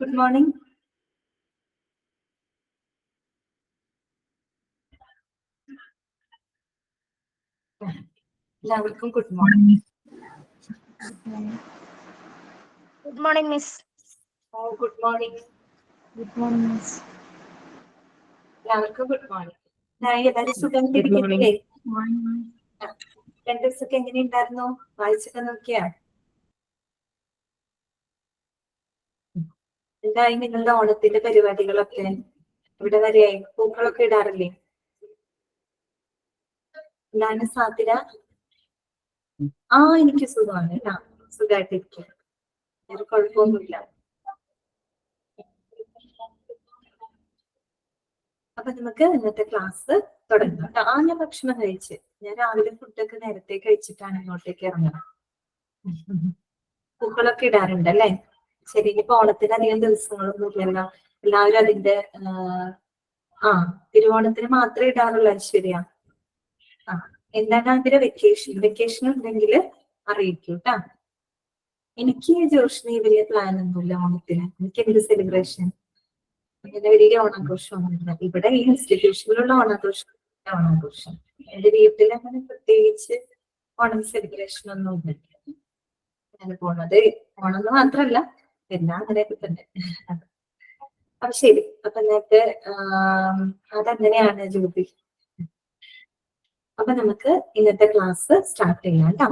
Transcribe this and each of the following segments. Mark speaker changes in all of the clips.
Speaker 1: Good morning. Welcome. Good morning.
Speaker 2: Good morning, Miss.
Speaker 1: Oh, good morning.
Speaker 2: Good morning, Miss.
Speaker 1: Welcome. Good morning. എല്ലാവരും സുഖമായിട്ടിരിക്കുന്നില്ലേ? രണ്ടു ദിവസമൊക്കെ എങ്ങനെയുണ്ടായിരുന്നു? വായിച്ചൊക്കെ നോക്കിയാ? എന്തായി നിങ്ങളുടെ ഓണത്തിന്റെ പരിപാടികളൊക്കെ? ഇവിടെ വരെയായി പൂക്കളൊക്കെ ഇടാറില്ലേ? എന്താണ് സാധ്യത? എനിക്ക് സുഖമാണ്. സുഖമായിട്ടിരിക്കും. വേറെ കുഴപ്പമൊന്നുമില്ല. അപ്പൊ നമുക്ക് ഇന്നത്തെ ക്ലാസ് തുടങ്ങാം. ഞാൻ ഭക്ഷണം കഴിച്ച്. ഞാൻ രാവിലെ ഫുഡൊക്കെ നേരത്തെ കഴിച്ചിട്ടാണ് ഇങ്ങോട്ടേക്ക് ഇറങ്ങുന്നത്. പൂക്കളൊക്കെ ഇടാറുണ്ട് അല്ലേ? ശരി. ഇനിയിപ്പോ ഓണത്തിന് അധികം ദിവസങ്ങളൊന്നും ഇല്ലല്ലോ. എല്ലാവരും അതിന്റെ തിരുവോണത്തിന് മാത്രമേ ഇടാറുള്ളൂ. ശരിയാ. എന്താണ് അതിന്റെ വെക്കേഷൻ ഉണ്ടെങ്കിൽ അറിയിക്കൂ കേട്ടാ. എനിക്ക് ജോഷ്നി വലിയ പ്ലാൻ ഒന്നുമില്ല ഓണത്തിന്. എനിക്ക് എന്ത് സെലിബ്രേഷൻ, അങ്ങനെ വലിയ ഓണാഘോഷമൊന്നുമില്ല. ഇവിടെ ഈ ഇൻസ്റ്റിറ്റ്യൂഷനിലുള്ള ഓണാഘോഷം. എന്റെ വീട്ടിൽ അങ്ങനെ പ്രത്യേകിച്ച് ഓണം സെലിബ്രേഷൻ ഒന്നും ഇല്ല. അങ്ങനെ പോണത് ഓണമെന്ന് മാത്രല്ല, എല്ലാം അങ്ങനെയൊക്കെ തന്നെ. അപ്പൊ ശരി. അപ്പൊ എന്നിട്ട് അതങ്ങനെയാണ് ജോബി. അപ്പൊ നമുക്ക് ഇന്നത്തെ ക്ലാസ് സ്റ്റാർട്ട് ചെയ്യാം കേട്ടോ.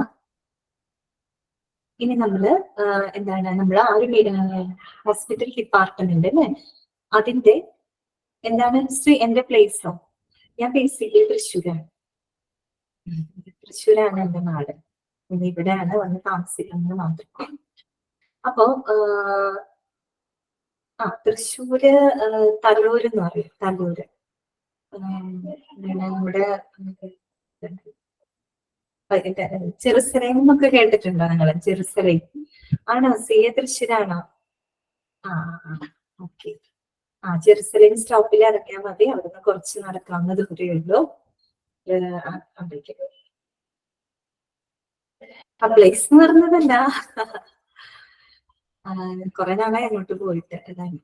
Speaker 1: ഇനി നമ്മള് നമ്മൾ ആ ഒരു ഹോസ്പിറ്റൽ ഡിപ്പാർട്ട്മെന്റ് അല്ലേ, അതിന്റെ എന്താണ് എന്റെ പ്ലേസോ? ഞാൻ ബേസിക്കലി തൃശ്ശൂരാണ്. തൃശ്ശൂരാണ് എന്റെ നാട്. പിന്നെ ഇവിടെയാണ് വന്ന് താമസിക്കുന്നത് മാത്രം. അപ്പോ തൃശ്ശൂര് തല്ലൂര് എന്ന് പറയും. തല്ലൂര് നമ്മുടെ ചെറുസലയും എന്നൊക്കെ കേട്ടിട്ടുണ്ടോ നിങ്ങള്? ചെറുസലയും ആണോ? തൃശ്ശൂരാണോ? ഓക്കെ. ജെറുസലേം സ്റ്റോപ്പിൽ ഇറങ്ങിയാൽ മതി. അവിടുന്ന് കുറച്ച് നടക്കാവുന്ന ദൂരേ ഉള്ളൂ. പ്ലേസ് എന്ന് പറഞ്ഞതല്ല, കുറെ നാളായി അങ്ങോട്ട് പോയിട്ട്. അതാണ്.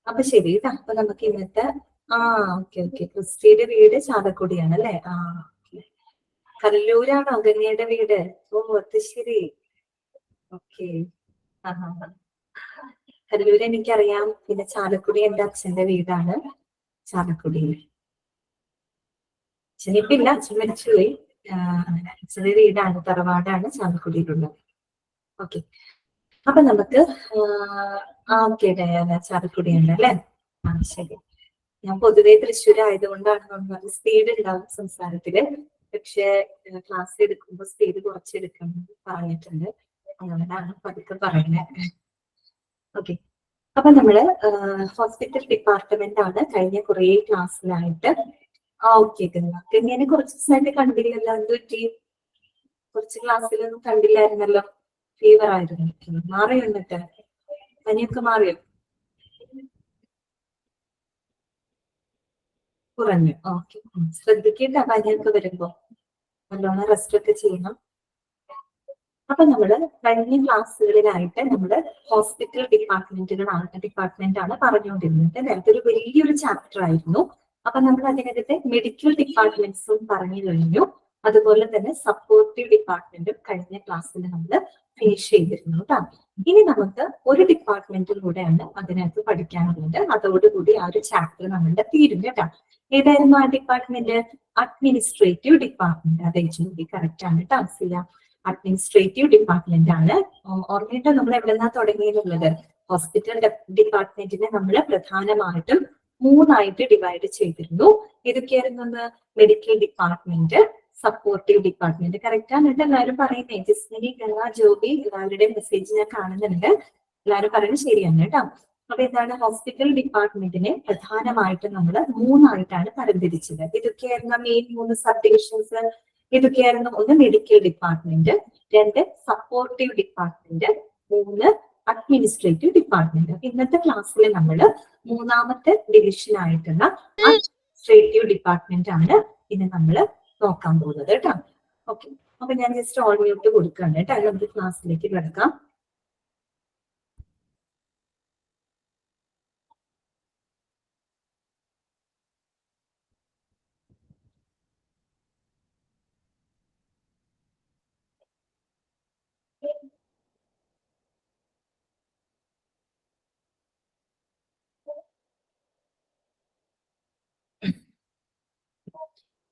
Speaker 1: അപ്പൊ ശരി. അപ്പൊ നമുക്ക് ഇന്നത്തെ ഓക്കെ. ക്രിസ്റ്റിയുടെ വീട് ചാലക്കുടിയാണ് അല്ലേ? കല്ലൂരാണോ ഗംഗയുടെ വീട്? അത് ശരി. ഓക്കെ. കല്ലൂര് എനിക്കറിയാം. പിന്നെ ചാലക്കുടി എന്റെ അച്ഛന്റെ വീടാണ്. ചാലക്കുടിയിൽ അച്ഛനിപ്പില്ല, അച്ഛൻ മരിച്ചുപോയി. അച്ഛന്റെ വീടാണ്, തറവാടാണ് ചാലക്കുടിയിലുള്ളത്. ഓക്കെ. അപ്പൊ നമുക്ക് ഓക്കെ. ചാലക്കുടി ഉണ്ട് അല്ലേ? ശരി. ഞാൻ പൊതുവെ തൃശ്ശൂർ ആയതുകൊണ്ടാണ് സ്പീഡ് ഉണ്ടാവും സംസാരത്തില്. പക്ഷെ ക്ലാസ് എടുക്കുമ്പോൾ സ്പീഡ് കുറച്ചെടുക്കണം പറഞ്ഞിട്ടുണ്ട്. അതുകൊണ്ടാണ് പതുക്കെ പറയുന്നത്. ഓക്കെ. അപ്പൊ നമ്മള് ഹോസ്പിറ്റൽ ഡിപ്പാർട്ട്മെന്റ് ആണ് കഴിഞ്ഞ കുറെ ക്ലാസ്സിലായിട്ട്. ഓക്കെ. ഗംഗേനെ കുറച്ച് ദിവസമായിട്ട് കണ്ടില്ലല്ലോ. എന്ത് പറ്റി? കുറച്ച് ക്ലാസ്സിലൊന്നും കണ്ടില്ലായിരുന്നല്ലോ. ഫീവർ ആയിരുന്നു. മാറിയോ? എന്നിട്ട് പനിയൊക്കെ മാറിയോ? കുറഞ്ഞു. ഓക്കെ. ശ്രദ്ധിക്കേണ്ട പനിയൊക്കെ വരുമ്പോ നല്ലോണം റെസ്റ്റ് ഒക്കെ ചെയ്യണം. അപ്പൊ നമ്മള് കഴിഞ്ഞ ക്ലാസ്സുകളിലായിട്ട് നമ്മുടെ ഹോസ്പിറ്റൽ ഡിപ്പാർട്ട്മെന്റ് ആണ് പറഞ്ഞുകൊണ്ടിരുന്നത്. അതൊരു വലിയൊരു ചാപ്റ്റർ ആയിരുന്നു. അപ്പൊ നമ്മൾ അതിനകത്തെ മെഡിക്കൽ ഡിപ്പാർട്ട്മെന്റ്സും പറഞ്ഞു കഴിഞ്ഞു. അതുപോലെ തന്നെ സപ്പോർട്ടീവ് ഡിപ്പാർട്ട്മെന്റും കഴിഞ്ഞ ക്ലാസ്സിൽ നമ്മൾ ഫിനിഷ് ചെയ്തിരുന്നു കേട്ടോ. ഇനി നമുക്ക് ഒരു ഡിപ്പാർട്ട്മെന്റും കൂടെയാണ് അതിനകത്ത് പഠിക്കാനുള്ളത്. അതോടുകൂടി ആ ഒരു ചാപ്റ്റർ നമ്മളുടെ തീരും കേട്ടോ. ഏതായിരുന്നു ആ ഡിപ്പാർട്ട്മെന്റ്? Administrative department. അതെ, കറക്റ്റ് ആണ് കേട്ടോ. അഡ്മിനിസ്ട്രേറ്റീവ് ഡിപ്പാർട്ട്മെന്റ് ആണ്. ഓർമ്മയിട്ട് നമ്മൾ എവിടെന്നാ തുടങ്ങിയിട്ടുള്ളത്? ഹോസ്പിറ്റൽ ഡിപ്പാർട്ട്മെന്റിനെ നമ്മൾ പ്രധാനമായിട്ടും 3 ഡിവൈഡ് ചെയ്തിരുന്നു. ഏതൊക്കെയായിരുന്നു? Medical department, supportive department. Correct ആണ് കേട്ടോ. എല്ലാവരും പറയുന്നേ. ജിസ്മിനി, ഗംഗ, ജോബി, എല്ലാവരുടെയും മെസ്സേജ് ഞാൻ കാണുന്നുണ്ട്. എല്ലാവരും പറയുന്നത് ശരിയാണ് കേട്ടോ. അപ്പൊ എന്താണ്? ഹോസ്പിറ്റൽ ഡിപ്പാർട്ട്മെന്റിനെ പ്രധാനമായിട്ടും നമ്മൾ 3 തരംതിരിച്ചത്. ഇതൊക്കെയായിരുന്നു മെയിൻ 3 സബ് ഡിവിഷൻസ്. ഇതൊക്കെയായിരുന്നു: 1 medical department, 2 supportive department, 3 administrative department. ഇന്നത്തെ ക്ലാസ്സിൽ നമ്മൾ 3ാമത്തെ ഡിവിഷൻ ആയിട്ടുള്ള അഡ്മിനിസ്ട്രേറ്റീവ് ഡിപ്പാർട്ട്മെന്റ് ആണ് ഇന്ന് നമ്മൾ നോക്കാൻ പോകുന്നത് കേട്ടോ. ഓക്കെ. അപ്പൊ ഞാൻ ജസ്റ്റ് ഓൾ മ്യൂട്ട് കൊടുക്കുകയാണ് കേട്ടോ. നമുക്ക് ക്ലാസ്സിലേക്ക് കിടക്കാം.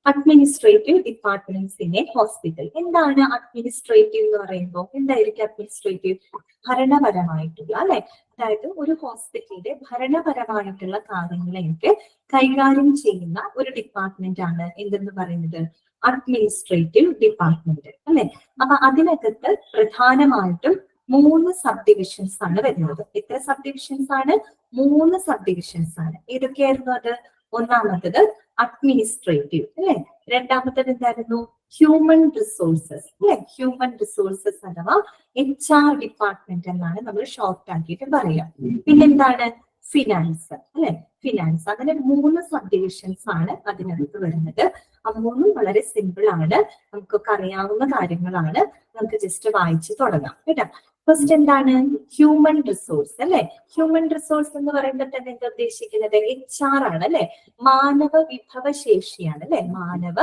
Speaker 1: Administrative departments in A hospital. എന്താണ് അഡ്മിനിസ്ട്രേറ്റീവ് എന്ന് പറയുമ്പോൾ? എന്തായിരിക്കും അഡ്മിനിസ്ട്രേറ്റീവ്? ഭരണപരമായിട്ടുള്ള, അല്ലെ? അതായത് ഒരു ഹോസ്പിറ്റലിന്റെ ഭരണപരമായിട്ടുള്ള കാര്യങ്ങളെയൊക്കെ കൈകാര്യം ചെയ്യുന്ന ഒരു ഡിപ്പാർട്ട്മെന്റ് ആണ് എന്തെന്ന് പറയുന്നത്? അഡ്മിനിസ്ട്രേറ്റീവ് ഡിപ്പാർട്ട്മെന്റ്, അല്ലെ? അപ്പൊ അതിനകത്ത് പ്രധാനമായിട്ടും 3 സബ് ഡിവിഷൻസ് ആണ് വരുന്നത്. എത്ര സബ് ഡിവിഷൻസ് ആണ്? 3 സബ് ഡിവിഷൻസ് ആണ്. ഏതൊക്കെയായിരുന്നു അത്? ഒന്നാമത്തത് അഡ്മിനിസ്ട്രേറ്റീവ്, അല്ലെ? രണ്ടാമത്തത് എന്തായിരുന്നു? ഹ്യൂമൻ റിസോഴ്സസ്, അല്ലെ? ഹ്യൂമൻ റിസോഴ്സസ് അഥവാ HR ഡിപ്പാർട്ട്മെന്റ് എന്നാണ് നമ്മൾ ഷോർട്ട് ആക്കിയിട്ട് പറയാം. പിന്നെന്താണ്? ഫിനാൻസ്, അല്ലെ? ഫിനാൻസ്. അങ്ങനെ 3 സബ് ഡിവിഷൻസ് ആണ് അതിനകത്ത് വരുന്നത്. ആ 3 വളരെ സിമ്പിൾ ആണ്, നമുക്കൊക്കെ അറിയാവുന്ന കാര്യങ്ങളാണ്. നമുക്ക് ജസ്റ്റ് വായിച്ചു തുടങ്ങാം കേട്ടോ. ഫസ്റ്റ് എന്താണ്? ഹ്യൂമൻ റിസോഴ്സ്, അല്ലെ? ഹ്യൂമൻ റിസോഴ്സ് എന്ന് പറയുമ്പോൾ തന്നെ എന്താ ഉദ്ദേശിക്കുന്നത്? HR ആണ്, അല്ലെ? മാനവ വിഭവശേഷിയാണ്, അല്ലെ? മാനവ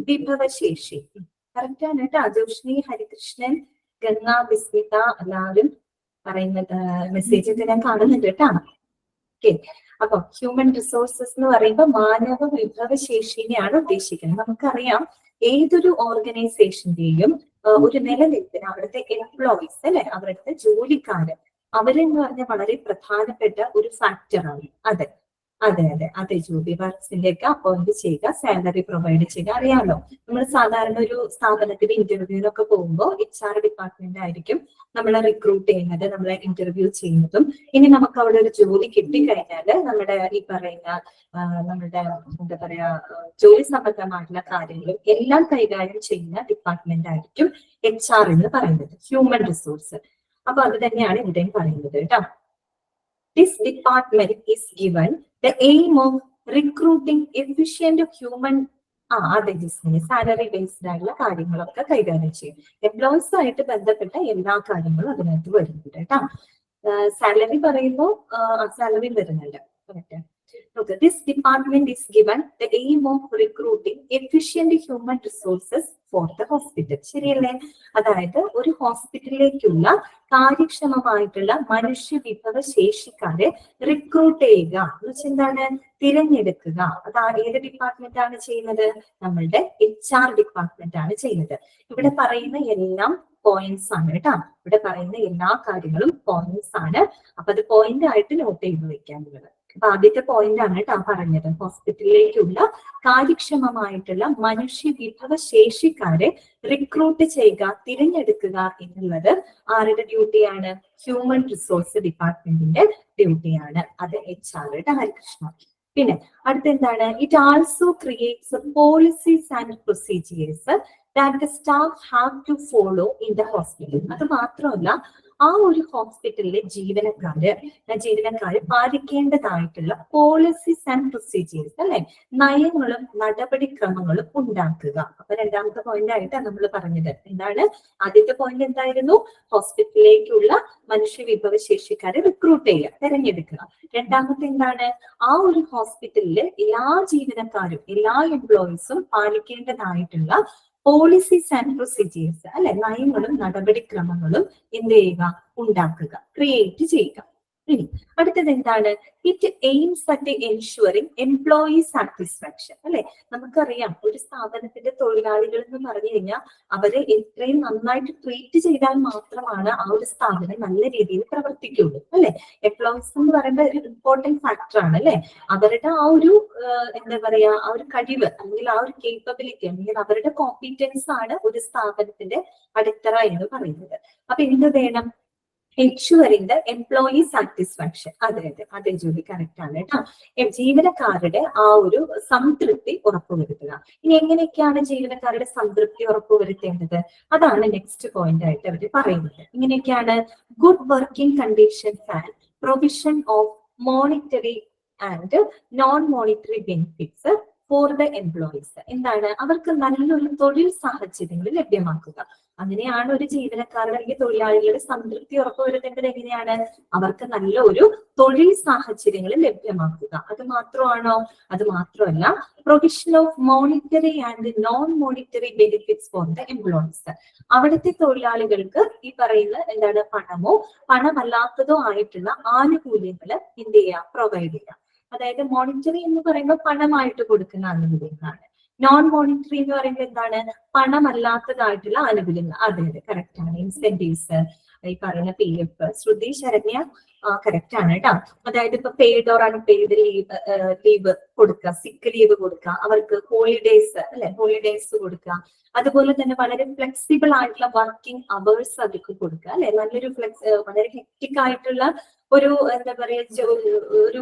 Speaker 1: വിഭവശേഷി. കറക്റ്റ് ആണ് കേട്ടോ. ജോഷ്നി, ഹരികൃഷ്ണൻ, ഗംഗ, ബിസ്മിത എല്ലാവരും പറയുന്നത് മെസ്സേജ് ഒക്കെ ഞാൻ കാണുന്നുണ്ട് കേട്ടോ. ഓക്കെ, അപ്പൊ ഹ്യൂമൻ റിസോഴ്സസ് എന്ന് പറയുമ്പോൾ മാനവ വിഭവശേഷിനെയാണ് ഉദ്ദേശിക്കുന്നത്. നമുക്കറിയാം ഏതൊരു ഓർഗനൈസേഷന്റെയും ഒരു നിലനിൽപ്പിന് അവിടുത്തെ എംപ്ലോയീസ്, അല്ലെ? അവിടുത്തെ ജോലിക്കാര്, അവരെന്ന് പറഞ്ഞാൽ വളരെ പ്രധാനപ്പെട്ട ഒരു ഫാക്ടറാണ്. അതെ അതെ അതെ അതെ ജോലി വർക്സിലേക്ക് അപ്പോയിന്റ് ചെയ്യുക, സാലറി പ്രൊവൈഡ് ചെയ്യുക. അറിയാമല്ലോ, നമ്മൾ സാധാരണ ഒരു സ്ഥാപനത്തിൽ ഇന്റർവ്യൂവിനൊക്കെ പോകുമ്പോൾ HR ഡിപ്പാർട്ട്മെന്റ് ആയിരിക്കും നമ്മളെ റിക്രൂട്ട് ചെയ്യുന്നത്, നമ്മളെ ഇന്റർവ്യൂ ചെയ്യുന്നതും. ഇനി നമുക്ക് അവിടെ ഒരു ജോലി കിട്ടിക്കഴിഞ്ഞാല് നമ്മുടെ ഈ പറയുന്ന നമ്മുടെ എന്താ പറയാ ജോലി സംബന്ധമായിട്ടുള്ള കാര്യങ്ങളും എല്ലാം കൈകാര്യം ചെയ്യുന്ന ഡിപ്പാർട്ട്മെന്റ് ആയിരിക്കും HR എന്ന് പറയുന്നത്, ഹ്യൂമൻ റിസോഴ്സ്. അപ്പൊ അത് തന്നെയാണ് ഇവിടെയും പറയുന്നത് കേട്ടോ. This department is given the aim of recruiting efficient human അതെ ജിസ്മിന് സാലറി ബേസ്ഡ് ആയിട്ടുള്ള കാര്യങ്ങളൊക്കെ കൈകാര്യം ചെയ്യും. എംപ്ലോയീസ് ആയിട്ട് ബന്ധപ്പെട്ട എല്ലാ കാര്യങ്ങളും അതിനകത്ത് വരുന്നുണ്ട് കേട്ടോ. സാലറി പറയുമ്പോൾ സാലറി വരുന്നുണ്ട്. Okay, this department is given the aim of recruiting efficient human resources for the hospital. ശരിയല്ലേ? അതായത് ഒരു ഹോസ്പിറ്റലിലേക്കുള്ള കാര്യക്ഷമമായിട്ടുള്ള മനുഷ്യ വിഭവ ശേഷിക്കാരെ റിക്രൂട്ട് ചെയ്യുക എന്ന് വെച്ചാൽ എന്താണ്? തിരഞ്ഞെടുക്കുക. അത് ഏത് ഡിപ്പാർട്ട്മെന്റ് ആണ് ചെയ്യുന്നത്? നമ്മളുടെ HR ഡിപ്പാർട്ട്മെന്റ് ആണ് ചെയ്യുന്നത്. ഇവിടെ പറയുന്ന എല്ലാം പോയിന്റ്സ് ആണ് കേട്ടോ. ഇവിടെ പറയുന്ന എല്ലാ കാര്യങ്ങളും പോയിന്റ്സ് ആണ്. അപ്പൊ അത് പോയിന്റ് ആയിട്ട് നോട്ട് ചെയ്ത് വെക്കാനുള്ളത്. അപ്പൊ ആദ്യത്തെ പോയിന്റ് ആണ് കേട്ടോ പറഞ്ഞത്. ഹോസ്പിറ്റലിലേക്കുള്ള കാര്യക്ഷമമായിട്ടുള്ള മനുഷ്യ വിഭവ ശേഷിക്കാരെ റിക്രൂട്ട് ചെയ്യുക, തിരഞ്ഞെടുക്കുക എന്നുള്ളത് ആരുടെ ഡ്യൂട്ടിയാണ്? ഹ്യൂമൻ റിസോഴ്സ് ഡിപ്പാർട്ട്മെന്റിന്റെ ഡ്യൂട്ടിയാണ്. അത് HR കേട്ടോ, ഹരികൃഷ്ണ. പിന്നെ അടുത്തെന്താണ്? It also creates policies and procedures that the staff have to follow in the hospital. അത് മാത്രമല്ല, ആ ഒരു ഹോസ്പിറ്റലിലെ ജീവനക്കാര് പാലിക്കേണ്ടതായിട്ടുള്ള പോളിസീസ് ആൻഡ് പ്രൊസീജിയേഴ്സ്, അല്ലെ? നയങ്ങളും നടപടിക്രമങ്ങളും ഉണ്ടാക്കുക. അപ്പൊ രണ്ടാമത്തെ പോയിന്റ് ആയിട്ടാണ് നമ്മൾ പറഞ്ഞത്. എന്താണ്? ആദ്യത്തെ പോയിന്റ് എന്തായിരുന്നു? ഹോസ്പിറ്റലിലേക്കുള്ള മനുഷ്യ വിഭവശേഷിക്കാരെ റിക്രൂട്ട് ചെയ്യുക, തെരഞ്ഞെടുക്കുക. രണ്ടാമത്തെ എന്താണ്? ആ ഒരു ഹോസ്പിറ്റലിലെ എല്ലാ ജീവനക്കാരും, എല്ലാ എംപ്ലോയീസും പാലിക്കേണ്ടതായിട്ടുള്ള പോളിസീസ് ആൻഡ് പ്രൊസീജിയേഴ്സ്, അല്ലെ? നയങ്ങളും നടപടിക്രമങ്ങളും എന്ത് ചെയ്യുക? ഉണ്ടാക്കുക, ക്രിയേറ്റ് ചെയ്യുക. ഇനി അടുത്തത് എന്താണ്? It aims at ensuring employee satisfaction, അല്ലെ? നമുക്കറിയാം ഒരു സ്ഥാപനത്തിന്റെ തൊഴിലാളികൾ എന്ന് പറഞ്ഞു കഴിഞ്ഞാൽ അവരെ എത്രയും നന്നായിട്ട് ട്രീറ്റ് ചെയ്താൽ മാത്രമാണ് ആ ഒരു സ്ഥാപനം നല്ല രീതിയിൽ പ്രവർത്തിക്കുള്ളൂ, അല്ലെ? എംപ്ലോയീസ് എന്ന് പറയുമ്പോൾ ഒരു ഇമ്പോർട്ടന്റ് ഫാക്ടർ ആണ്, അല്ലെ? അവരുടെ ആ ഒരു എന്താ പറയാ ആ ഒരു കഴിവ് അല്ലെങ്കിൽ ആ ഒരു കേപ്പബിലിറ്റി അല്ലെങ്കിൽ അവരുടെ കോമ്പീറ്റൻസ് ആണ് ഒരു സ്ഥാപനത്തിന്റെ അടിത്തറ എന്ന് പറയുന്നത്. അപ്പൊ എന്ത് വേണം? Ensuring the employee satisfaction. അതെ അതെ അതെ ജോലി കറക്റ്റ് ആണ് കേട്ടോ. ജീവനക്കാരുടെ ആ ഒരു സംതൃപ്തി ഉറപ്പുവരുത്തുക. ഇനി എങ്ങനെയൊക്കെയാണ് ജീവനക്കാരുടെ സംതൃപ്തി ഉറപ്പുവരുത്തേണ്ടത്? അതാണ് നെക്സ്റ്റ് പോയിന്റ് ആയിട്ട് അവർ പറയുന്നത്. ഇങ്ങനെയൊക്കെയാണ്: good working conditions and provision of monetary and non monetary benefits for the employees. എന്താണ്? അവർക്ക് നല്ലൊരു തൊഴിൽ സാഹചര്യങ്ങൾ ലഭ്യമാക്കുക. അങ്ങനെയാണ് ഒരു ജീവനക്കാരുടെ അല്ലെങ്കിൽ തൊഴിലാളികളുടെ സംതൃപ്തി ഉറപ്പുവരുത്തേണ്ടത്. എങ്ങനെയാണ്? അവർക്ക് നല്ല ഒരു തൊഴിൽ സാഹചര്യങ്ങൾ ലഭ്യമാക്കുക. അത് മാത്രമാണോ? അത് മാത്രമല്ല, provision of monetary and non monetary benefits for the employees. അവിടുത്തെ തൊഴിലാളികൾക്ക് ഈ പറയുന്ന എന്താണ്? പണമോ പണമല്ലാത്തതോ ആയിട്ടുള്ള ആനുകൂല്യങ്ങൾ എന്ത് ചെയ്യുക? പ്രൊവൈഡ് ചെയ്യുക. അതായത് മോണിറ്ററി എന്ന് പറയുമ്പോൾ പണമായിട്ട് കൊടുക്കുന്ന ആനുകൂല്യങ്ങളാണ്. നോൺ മോണിറ്ററി എന്ന് പറയുമ്പോൾ എന്താണ്? പണമല്ലാത്തതായിട്ടുള്ള ആനുകൂല്യങ്ങൾ. അതെ അതെ, കറക്റ്റ് ആണ്. ഇൻസെന്റീവ്സ്, ഈ പറയുന്ന PF. ശ്രുതി, ശരണ്യ കറക്റ്റ് ആണ് കേട്ടോ. അതായത് ഇപ്പൊ പെയ്ഡ് ഓർ അൺപെയ്ഡ് ലീവ് കൊടുക്കുക, സിക്ക് ലീവ് കൊടുക്കുക, അവർക്ക് ഹോളിഡേയ്സ് അല്ലെ, ഹോളിഡേയ്സ് കൊടുക്കുക. അതുപോലെ തന്നെ വളരെ ഫ്ലെക്സിബിൾ ആയിട്ടുള്ള വർക്കിംഗ് അവേഴ്സ് അവർക്ക് കൊടുക്കുക അല്ലെ. നല്ലൊരു വളരെ ഹെക്റ്റിക് ആയിട്ടുള്ള ഒരു എന്താ പറയുക, ഒരു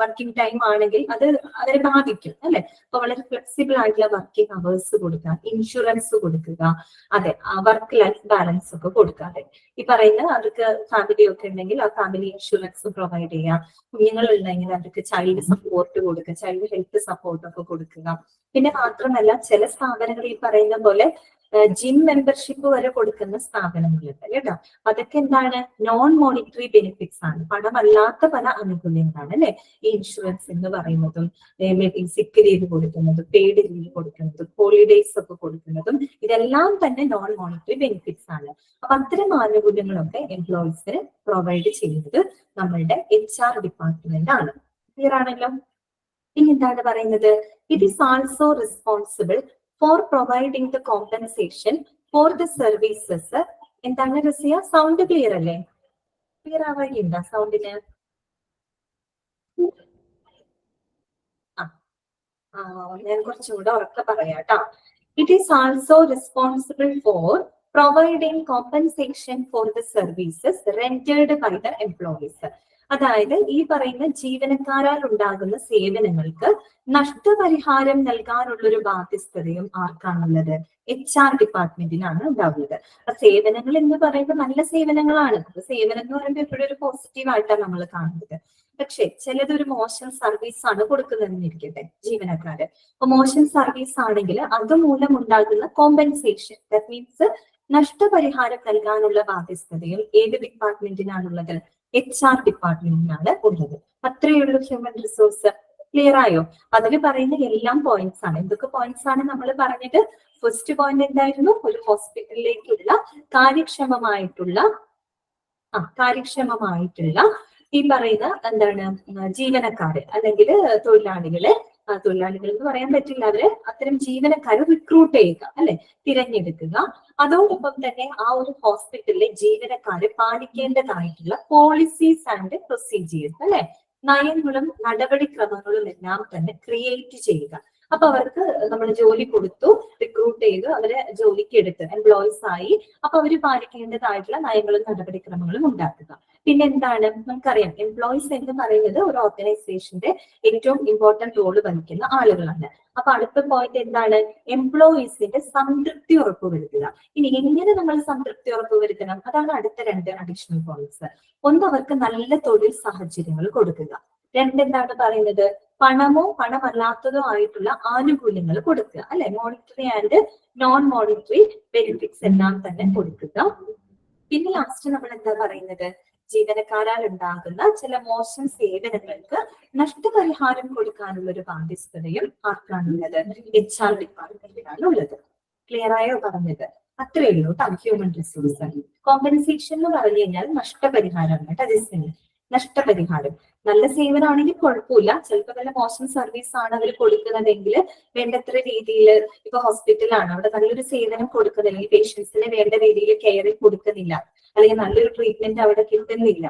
Speaker 1: വർക്കിംഗ് ടൈം ആണെങ്കിൽ അത് അവരെ ബാധിക്കും അല്ലെ. അപ്പൊ വളരെ ഫ്ലെക്സിബിൾ ആയിട്ടുള്ള വർക്കിംഗ് അവേഴ്സ് കൊടുക്കുക, ഇൻഷുറൻസ് കൊടുക്കുക, അതെ, വർക്ക് ലൈഫ് ബാലൻസ് ഒക്കെ കൊടുക്കുക. അതെ, ഈ പറയുന്ന അവർക്ക് ഫാമിലി ഒക്കെ ഉണ്ടെങ്കിൽ ആ ഫാമിലി ഇൻഷുറൻസ് പ്രൊവൈഡ് ചെയ്യുക. കുഞ്ഞുങ്ങൾ ഉണ്ടെങ്കിൽ അവർക്ക് ചൈൽഡ് സപ്പോർട്ട് കൊടുക്കുക, ചൈൽഡ് ഹെൽത്ത് സപ്പോർട്ട് ഒക്കെ കൊടുക്കുക. പിന്നെ മാത്രമല്ല ചില സ്ഥാപനങ്ങൾ ഈ പറയുന്ന പോലെ ജിം മെമ്പർഷിപ്പ് വരെ കൊടുക്കുന്ന സ്ഥാപനങ്ങളുണ്ട് കേട്ടോ. അതൊക്കെ എന്താണ്? നോൺ മോണിറ്ററി ബെനിഫിറ്റ്സ് ആണ്, പണമല്ലാത്ത പല ആനുകൂല്യങ്ങളാണ് അല്ലെ. ഈ ഇൻഷുറൻസ് എന്ന് പറയുന്നതും സിക്ക് ലീവ് കൊടുക്കുന്നതും പെയ്ഡ് ലീവ് കൊടുക്കുന്നതും ഹോളിഡേയ്സ് ഒക്കെ കൊടുക്കുന്നതും ഇതെല്ലാം തന്നെ നോൺ മോണിറ്ററി ബെനിഫിറ്റ്സ് ആണ്. അപ്പൊ അത്തരം ആനുകൂല്യങ്ങളൊക്കെ എംപ്ലോയീസിന് പ്രൊവൈഡ് ചെയ്യുന്നത് നമ്മളുടെ HR ഡിപ്പാർട്ട്മെന്റ് ആണ്. ക്ലിയർ ആണല്ലോ? ഇനി എന്താണ് പറയുന്നത്? It is also responsible for providing the compensation for the services. എന്താണ് റസിയ? സൗണ്ട് ക്ലിയർ അല്ലേ? ക്ലിയർ ആവാറുണ്ടോ സൗണ്ടിന്? ഞാൻ കുറച്ചുകൂടെ ഉറക്കെ പറയാട്ടോ. It is also responsible for providing compensation for the services rendered by the employees. അതായത് ഈ പറയുന്ന ജീവനക്കാരാൽ ഉണ്ടാകുന്ന സേവനങ്ങൾക്ക് നഷ്ടപരിഹാരം നൽകാനുള്ള ഒരു ബാധ്യസ്ഥതയും ആർക്കാണുള്ളത്? HR ഡിപ്പാർട്ട്മെന്റിനാണ് ഉണ്ടാവുന്നത്. അപ്പൊ സേവനങ്ങൾ എന്ന് പറയുമ്പോൾ നല്ല സേവനങ്ങളാണ്. സേവനം എന്ന് പറയുമ്പോൾ എപ്പോഴും ഒരു പോസിറ്റീവ് ആയിട്ടാണ് നമ്മൾ കാണുന്നത്. പക്ഷെ ചിലതൊരു മോശം സർവീസ് ആണ് കൊടുക്കുന്നതെന്ന് ഇരിക്കട്ടെ ജീവനക്കാര്. അപ്പൊ മോശം സർവീസ് ആണെങ്കിൽ അതുമൂലം ഉണ്ടാകുന്ന കോമ്പൻസേഷൻ, ദാറ്റ് മീൻസ് നഷ്ടപരിഹാരം നൽകാനുള്ള ബാധ്യസ്ഥതയും ഏത് ഡിപ്പാർട്ട്മെന്റിനാണുള്ളത്? HR ഡിപ്പാർട്ട്മെന്റിനാണ് ഉള്ളത്. അത്രയുള്ള ഹ്യൂമൻ റിസോഴ്സ്. ക്ലിയർ ആയോ? അതിൽ പറയുന്ന എല്ലാം പോയിന്റ്സ് ആണ്. എന്തൊക്കെ പോയിന്റ്സ് ആണ് നമ്മൾ പറഞ്ഞത്? ഫസ്റ്റ് പോയിന്റ് എന്തായിരുന്നു? ഒരു ഹോസ്പിറ്റലിലേക്കുള്ള കാര്യക്ഷമമായിട്ടുള്ള ഈ പറയുന്ന എന്താണ് ജീവനക്കാര് അല്ലെങ്കിൽ തൊഴിലാളികൾ എന്ന് പറയാൻ പറ്റില്ല, അവര് അത്തരം ജീവനക്കാരെ റിക്രൂട്ട് ചെയ്യുക അല്ലെ, തിരഞ്ഞെടുക്കുക. അതോടൊപ്പം തന്നെ ആ ഒരു ഹോസ്പിറ്റലിലെ ജീവനക്കാര് പാലിക്കേണ്ടതായിട്ടുള്ള പോളിസീസ് ആൻഡ് പ്രൊസീജിയേഴ്സ് അല്ലെ, നയങ്ങളും നടപടിക്രമങ്ങളും എല്ലാം തന്നെ ക്രിയേറ്റ് ചെയ്യുക. അപ്പൊ അവർക്ക് നമ്മൾ ജോലി കൊടുത്തു, റിക്രൂട്ട് ചെയ്തു, അവരെ ജോലിക്ക് എടുത്ത് എംപ്ലോയീസ് ആയി. അപ്പൊ അവര് പാലിക്കേണ്ടതായിട്ടുള്ള നയങ്ങളും നടപടിക്രമങ്ങളും ഉണ്ടാക്കുക. പിന്നെ എന്താണ്? നമുക്കറിയാം എംപ്ലോയീസ് എന്ന് പറയുന്നത് ഒരു ഓർഗനൈസേഷന്റെ ഏറ്റവും ഇമ്പോർട്ടന്റ് റോള് വഹിക്കുന്ന ആളുകളാണ്. അപ്പൊ അടുത്ത പോയിന്റ് എന്താണ്? എംപ്ലോയീസിന്റെ സംതൃപ്തി ഉറപ്പുവരുത്തുക. ഇനി എങ്ങനെ നമ്മൾ സംതൃപ്തി ഉറപ്പുവരുത്തണം? അതാണ് അടുത്ത 2 അഡീഷണൽ പോയിന്റ്സ്. ഒന്ന്, അവർക്ക് നല്ല തൊഴിൽ സാഹചര്യങ്ങൾ കൊടുക്കുക. എന്താണ് പറയുന്നത്? പണമോ പണമല്ലാത്തതോ ആയിട്ടുള്ള ആനുകൂല്യങ്ങൾ കൊടുക്കുക അല്ലെ. Monetary and non monetary benefits എല്ലാം തന്നെ കൊടുക്കുക. പിന്നെ ലാസ്റ്റ് നമ്മൾ എന്താ പറയുന്നത്? ജീവനക്കാരാൽ ഉണ്ടാകുന്ന ചില മോശം സേവനങ്ങൾക്ക് നഷ്ടപരിഹാരം കൊടുക്കാനുള്ള ഒരു ബാധ്യസ്ഥതയും ആർക്കാണുള്ളത്? HR ഡിപ്പാർട്ട്മെന്റിനാണ് ഉള്ളത്. ക്ലിയർ ആയോ പറഞ്ഞത്? അത്രയേ ഉള്ളൂ കേട്ടോ. ഹ്യൂമൻ റിസോഴ്സ് കോമ്പൻസേഷൻ എന്ന് പറഞ്ഞു കഴിഞ്ഞാൽ നഷ്ടപരിഹാരം കേട്ടോ. നഷ്ടപരിഹാരം നല്ല സേവനമാണെങ്കിൽ കുഴപ്പമില്ല. ചിലപ്പോൾ നല്ല മോശം സർവീസ് ആണ് അവർ കൊടുക്കുന്നതെങ്കിൽ വേണ്ടത്ര രീതിയിൽ, ഇപ്പൊ ഹോസ്പിറ്റലാണ്, അവിടെ നല്ലൊരു സേവനം കൊടുക്കുന്നില്ല, ഈ പേഷ്യൻസിന് വേണ്ട രീതിയിൽ കെയർ കൊടുക്കുന്നില്ല, അല്ലെങ്കിൽ നല്ലൊരു ട്രീറ്റ്മെന്റ് അവിടെ കിട്ടുന്നില്ല,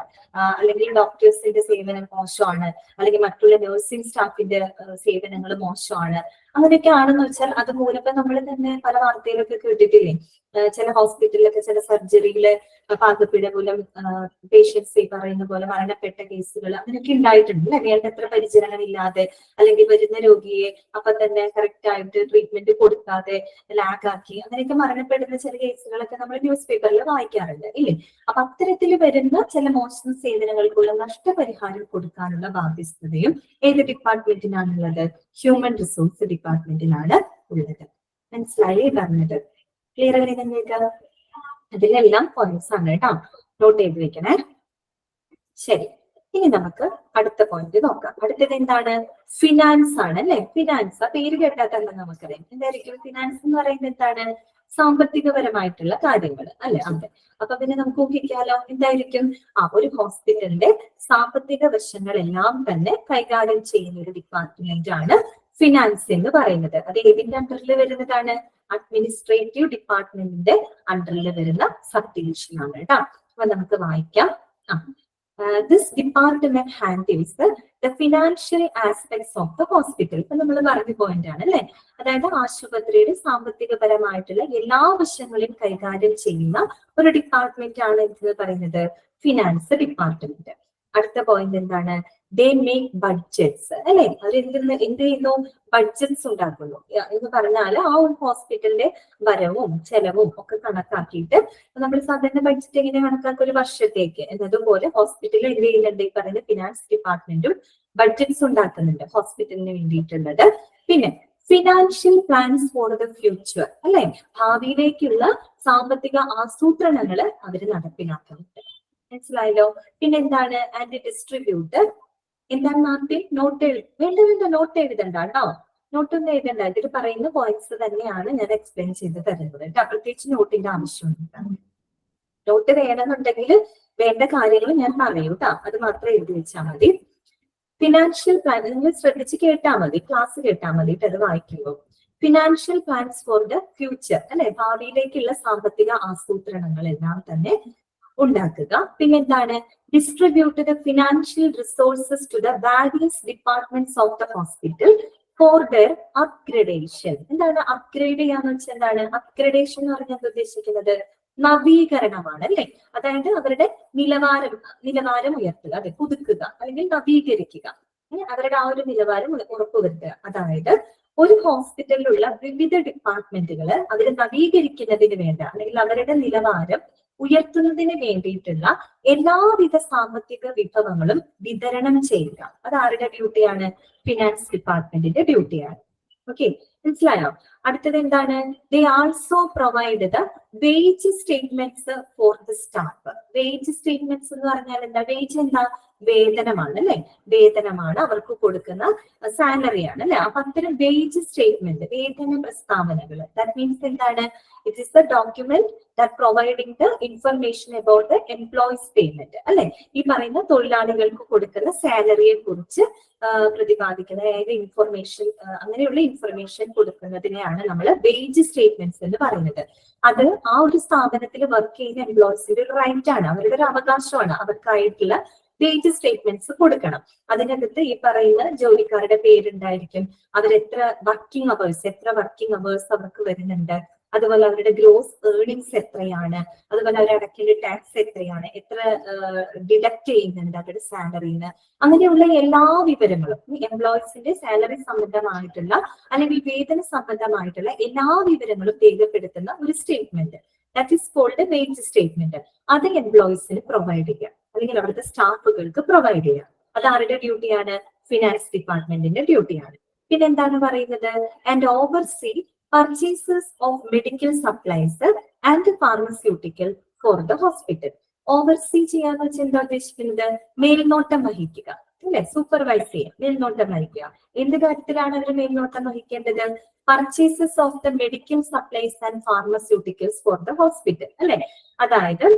Speaker 1: അല്ലെങ്കിൽ ഡോക്ടേഴ്സിന്റെ സേവനം മോശമാണ്, അല്ലെങ്കിൽ മറ്റുള്ള നഴ്സിംഗ് സ്റ്റാഫിന്റെ സേവനങ്ങൾ മോശമാണ്, അങ്ങനെയൊക്കെ ആണെന്ന് വെച്ചാൽ അത് മൂലം ഇപ്പൊ നമ്മൾ തന്നെ പല വാർത്തയിലൊക്കെ കേട്ടിട്ടില്ലേ, ചില ഹോസ്പിറ്റലിലൊക്കെ ചില സർജറിയില് പാകപ്പിഴ മൂലം പേഷ്യൻസ് ഈ പറയുന്ന പോലെ മരണപ്പെട്ട കേസുകൾ അങ്ങനെയൊക്കെ ഉണ്ടായിട്ടുണ്ട് അല്ലെ. വേണ്ടത്ര പരിചരണമില്ലാതെ അല്ലെങ്കിൽ വരുന്ന രോഗിയെ അപ്പൊ തന്നെ കറക്റ്റ് ആയിട്ട് ട്രീറ്റ്മെന്റ് കൊടുക്കാതെ ലാഗാക്കി അങ്ങനെയൊക്കെ മരണപ്പെടുന്ന ചില കേസുകളൊക്കെ നമ്മൾ ന്യൂസ് പേപ്പറിൽ വായിക്കാറുണ്ട് ഇല്ലേ. അപ്പൊ അത്തരത്തിൽ വരുന്ന ചില മോശം സേവനങ്ങൾക്കുള്ള നഷ്ടപരിഹാരം കൊടുക്കാനുള്ള ബാധ്യസ്ഥതയും ഏത് ഡിപ്പാർട്ട്മെന്റിനാണുള്ളത്? ഹ്യൂമൻ റിസോഴ്സ് ഡിപ്പാർട്ട്മെന്റിനാണ് ഉള്ളത്. മനസ്സിലായി പറഞ്ഞത്? ക്ലിയർ ആയി നിങ്ങൾക്ക്? അതിലെല്ലാം പോയിന്റ്സ് ആണ് കേട്ടോ, നോട്ട് ചെയ്ത് വെക്കണേ. ശരി, ഇനി നമുക്ക് അടുത്ത പോയിന്റ് നോക്കാം. അടുത്തത് എന്താണ്? ഫിനാൻസ് ആണ് അല്ലെ. ഫിനാൻസ് ആ പേര് കേട്ടാൽ തന്നെ നമുക്കറിയാം എന്തായിരിക്കും ഫിനാൻസ് എന്ന് പറയുന്നത്. എന്താണ്? സാമ്പത്തികപരമായിട്ടുള്ള കാര്യങ്ങൾ അല്ലെ. അതെ. അപ്പൊ പിന്നെ നമുക്ക് ഊഹിക്കാലോ എന്തായിരിക്കും? ഒരു ഹോസ്പിറ്റലിന്റെ സാമ്പത്തിക വശങ്ങളെല്ലാം തന്നെ കൈകാര്യം ചെയ്യുന്ന ഒരു ഡിപ്പാർട്ട്മെന്റ് ആണ് ഫിനാൻസ് എന്ന് പറയുന്നത്. അത് ഏതിന്റെ അണ്ടറിൽ വരുന്നതാണ്? അഡ്മിനിസ്ട്രേറ്റീവ് ഡിപ്പാർട്ട്മെന്റിന്റെ അണ്ടറിൽ വരുന്ന സബ് ഡിവിഷൻ ആണ് കേട്ടോ. അപ്പൊ നമുക്ക് വായിക്കാം. This department handles the financial aspects of the hospital. ഇപ്പൊ നമ്മൾ പറഞ്ഞ പോയിന്റ് ആണ് അല്ലെ. അതായത് ആശുപത്രിയുടെ സാമ്പത്തികപരമായിട്ടുള്ള എല്ലാ വശങ്ങളും കൈകാര്യം ചെയ്യുന്ന ഒരു ഡിപ്പാർട്ട്മെന്റ് ആണ് എന്ന് പറയുന്നത് ഫിനാൻസ് ഡിപ്പാർട്ട്മെന്റ്. അടുത്ത പോയിന്റ് എന്താണ്? ദേ മേക്ക് ബഡ്ജറ്റ്സ് അല്ലെ. അവർ എന്ത് ചെയ്യുന്നു? ബഡ്ജറ്റ്സ് ഉണ്ടാക്കുന്നു എന്ന് പറഞ്ഞാൽ ആ ഒരു ഹോസ്പിറ്റലിന്റെ വരവും ചെലവും ഒക്കെ കണക്കാക്കിയിട്ട് നമ്മൾ സാധാരണ ബഡ്ജറ്റ് എങ്ങനെ കണക്കാക്കുക? ഒരു വർഷത്തേക്ക് എന്നതുപോലെ ഹോസ്പിറ്റലിൽ എന്ത് ചെയ്യുന്നുണ്ട്? ഈ പറയുന്ന ഫിനാൻസ് ഡിപ്പാർട്ട്മെന്റും ബഡ്ജറ്റ്സ് ഉണ്ടാക്കുന്നുണ്ട് ഹോസ്പിറ്റലിന് വേണ്ടിയിട്ടുള്ളത്. പിന്നെ financial plans for the future അല്ലെ. ഭാവിയിലേക്കുള്ള സാമ്പത്തിക ആസൂത്രണങ്ങൾ അവർ നടപ്പിലാക്കുന്നുണ്ട്. മനസ്സിലായല്ലോ? പിന്നെ എന്താണ്? And distribute. എന്താണ് നാട്ടിൽ? നോട്ട് വേണ്ട നോട്ട് എഴുതണ്ട കേട്ടോ. നോട്ടൊന്നും എഴുതണ്ട. ഇതിൽ പറയുന്ന പോയിന്റ്സ് തന്നെയാണ് ഞാൻ എക്സ്പ്ലെയിൻ ചെയ്ത് തരുന്നത് കേട്ടോ. പ്രത്യേകിച്ച് നോട്ടിന്റെ ആവശ്യമൊന്നുമില്ല. നോട്ട് വേണമെന്നുണ്ടെങ്കിൽ വേണ്ട കാര്യങ്ങൾ ഞാൻ പറയൂ കേട്ടോ. അത് മാത്രം എഴുതി വെച്ചാൽ മതി. ഫിനാൻഷ്യൽ പ്ലാൻ നിങ്ങൾ ശ്രദ്ധിച്ച് കേട്ടാൽ മതി, ക്ലാസ് കേട്ടാൽ മതി. അത് വായിക്കുമ്പോൾ financial plans for the future അല്ലെ. ഭാവിയിലേക്കുള്ള സാമ്പത്തിക ആസൂത്രണങ്ങൾ എല്ലാം തന്നെ ഉണ്ടാക്കുക. പിന്നെന്താണ്? Distribute the financial resources to the various departments of the hospital for their upgradation. എന്താണ് അപ്ഗ്രേഡ് ചെയ്യാന്ന് വെച്ചാൽ എന്താണ്? അപ്ഗ്രഡേഷൻ എന്ന് പറഞ്ഞാൽ ഉദ്ദേശിക്കുന്നത് നവീകരണമാണ് അല്ലെ. അതായത് അവരുടെ നിലവാരം ഉയർത്തുക, അതെ, പുതുക്കുക അല്ലെങ്കിൽ നവീകരിക്കുക. അവരുടെ ആ ഒരു നിലവാരം ഉറപ്പുവരുത്തുക. അതായത് ഒരു ഹോസ്പിറ്റലിലുള്ള വിവിധ ഡിപ്പാർട്ട്മെന്റുകൾ അവർ നവീകരിക്കുന്നതിന് വേണ്ട അല്ലെങ്കിൽ അവരുടെ നിലവാരം ഉയർത്തുന്നതിന് വേണ്ടിയിട്ടുള്ള എല്ലാവിധ സാമ്പത്തിക വിഭവങ്ങളും വിതരണം ചെയ്യുക. അത് ആരുടെ ഡ്യൂട്ടിയാണ്? ഫിനാൻസ് ഡിപ്പാർട്ട്മെന്റിന്റെ ഡ്യൂട്ടിയാണ്. ഓക്കെ, മനസ്സിലായോ? അടുത്തത് എന്താണ്? ദേ also provide the wage statements for the staff. Wage statements എന്ന് പറഞ്ഞാൽ എന്താ? വേജ് എന്താ? വേതനമാണ് അല്ലെ. വേതനമാണ്, അവർക്ക് കൊടുക്കുന്ന സാലറിയാണ് അല്ലെ. അപ്പൊ അത്തരം വേജ് സ്റ്റേറ്റ്മെന്റ്, വേതന പ്രസ്താവനകൾ, ദാറ്റ് മീൻസ് എന്താണ്? It is the document that providing the information about the employees payment അല്ലെ. ഈ പറയുന്ന തൊഴിലാളികൾക്ക് കൊടുക്കുന്ന സാലറിയെ കുറിച്ച് പ്രതിപാദിക്കുന്ന അതായത് ഇൻഫർമേഷൻ, അങ്ങനെയുള്ള ഇൻഫർമേഷൻ കൊടുക്കുന്നതിനെയാണ് നമ്മൾ വേജ് സ്റ്റേറ്റ്മെന്റ്സ് എന്ന് പറയുന്നത്. അത് ആ ഒരു സ്ഥാപനത്തിൽ വർക്ക് ചെയ്യുന്ന എംപ്ലോയീസിന്റെ ഒരു റൈറ്റ് ആണ്, അവരുടെ ഒരു അവകാശമാണ്. അവർക്കായിട്ടുള്ള വേജ് സ്റ്റേറ്റ്മെന്റ്സ് കൊടുക്കണം. അതിനകത്ത് ഈ പറയുന്ന ജോലിക്കാരുടെ പേരുണ്ടായിരിക്കും, അവരെത്ര വർക്കിംഗ് അവേഴ്സ് അവർക്ക് വരുന്നുണ്ട്, അതുപോലെ അവരുടെ ഗ്രോസ് ഏർണിങ്സ് എത്രയാണ്, അതുപോലെ അവർ അടയ്ക്കേണ്ട ടാക്സ് എത്രയാണ്, എത്ര ഡിഡക്ട് ചെയ്യുന്നുണ്ട് അവരുടെ സാലറിന്ന്, അങ്ങനെയുള്ള എല്ലാ വിവരങ്ങളും എംപ്ലോയീസിന്റെ സാലറി സംബന്ധമായിട്ടുള്ള അല്ലെങ്കിൽ വേതന സംബന്ധമായിട്ടുള്ള എല്ലാ വിവരങ്ങളും രേഖപ്പെടുത്തുന്ന ഒരു statement, that is called wage statement. അത് എംപ്ലോയീസിന് പ്രൊവൈഡ് ചെയ്യുക അല്ലെങ്കിൽ അവിടുത്തെ സ്റ്റാഫുകൾക്ക് പ്രൊവൈഡ് ചെയ്യുക. അത് ആരുടെ ഡ്യൂട്ടിയാണ്? ഫിനാൻസ് ഡിപ്പാർട്ട്മെന്റിന്റെ ഡ്യൂട്ടിയാണ്. പിന്നെ എന്താണ് പറയുന്നത്? And oversee purchases of medical supplies and pharmaceutical four the hospital. Oversee ചെയ്യാന്ന് വെച്ചാൽ എന്താ ഉദ്ദേശിക്കുന്നത്? മേൽനോട്ടം വഹിക്കുക അല്ലെ, സൂപ്പർവൈസ് ചെയ്യുക, മേൽനോട്ടം വഹിക്കുക. എന്ത് കാര്യത്തിലാണ് അവർ മേൽനോട്ടം വഹിക്കേണ്ടത്? Purchases of the medical supplies and pharmaceuticals for the hospital അല്ലെ. അതായത്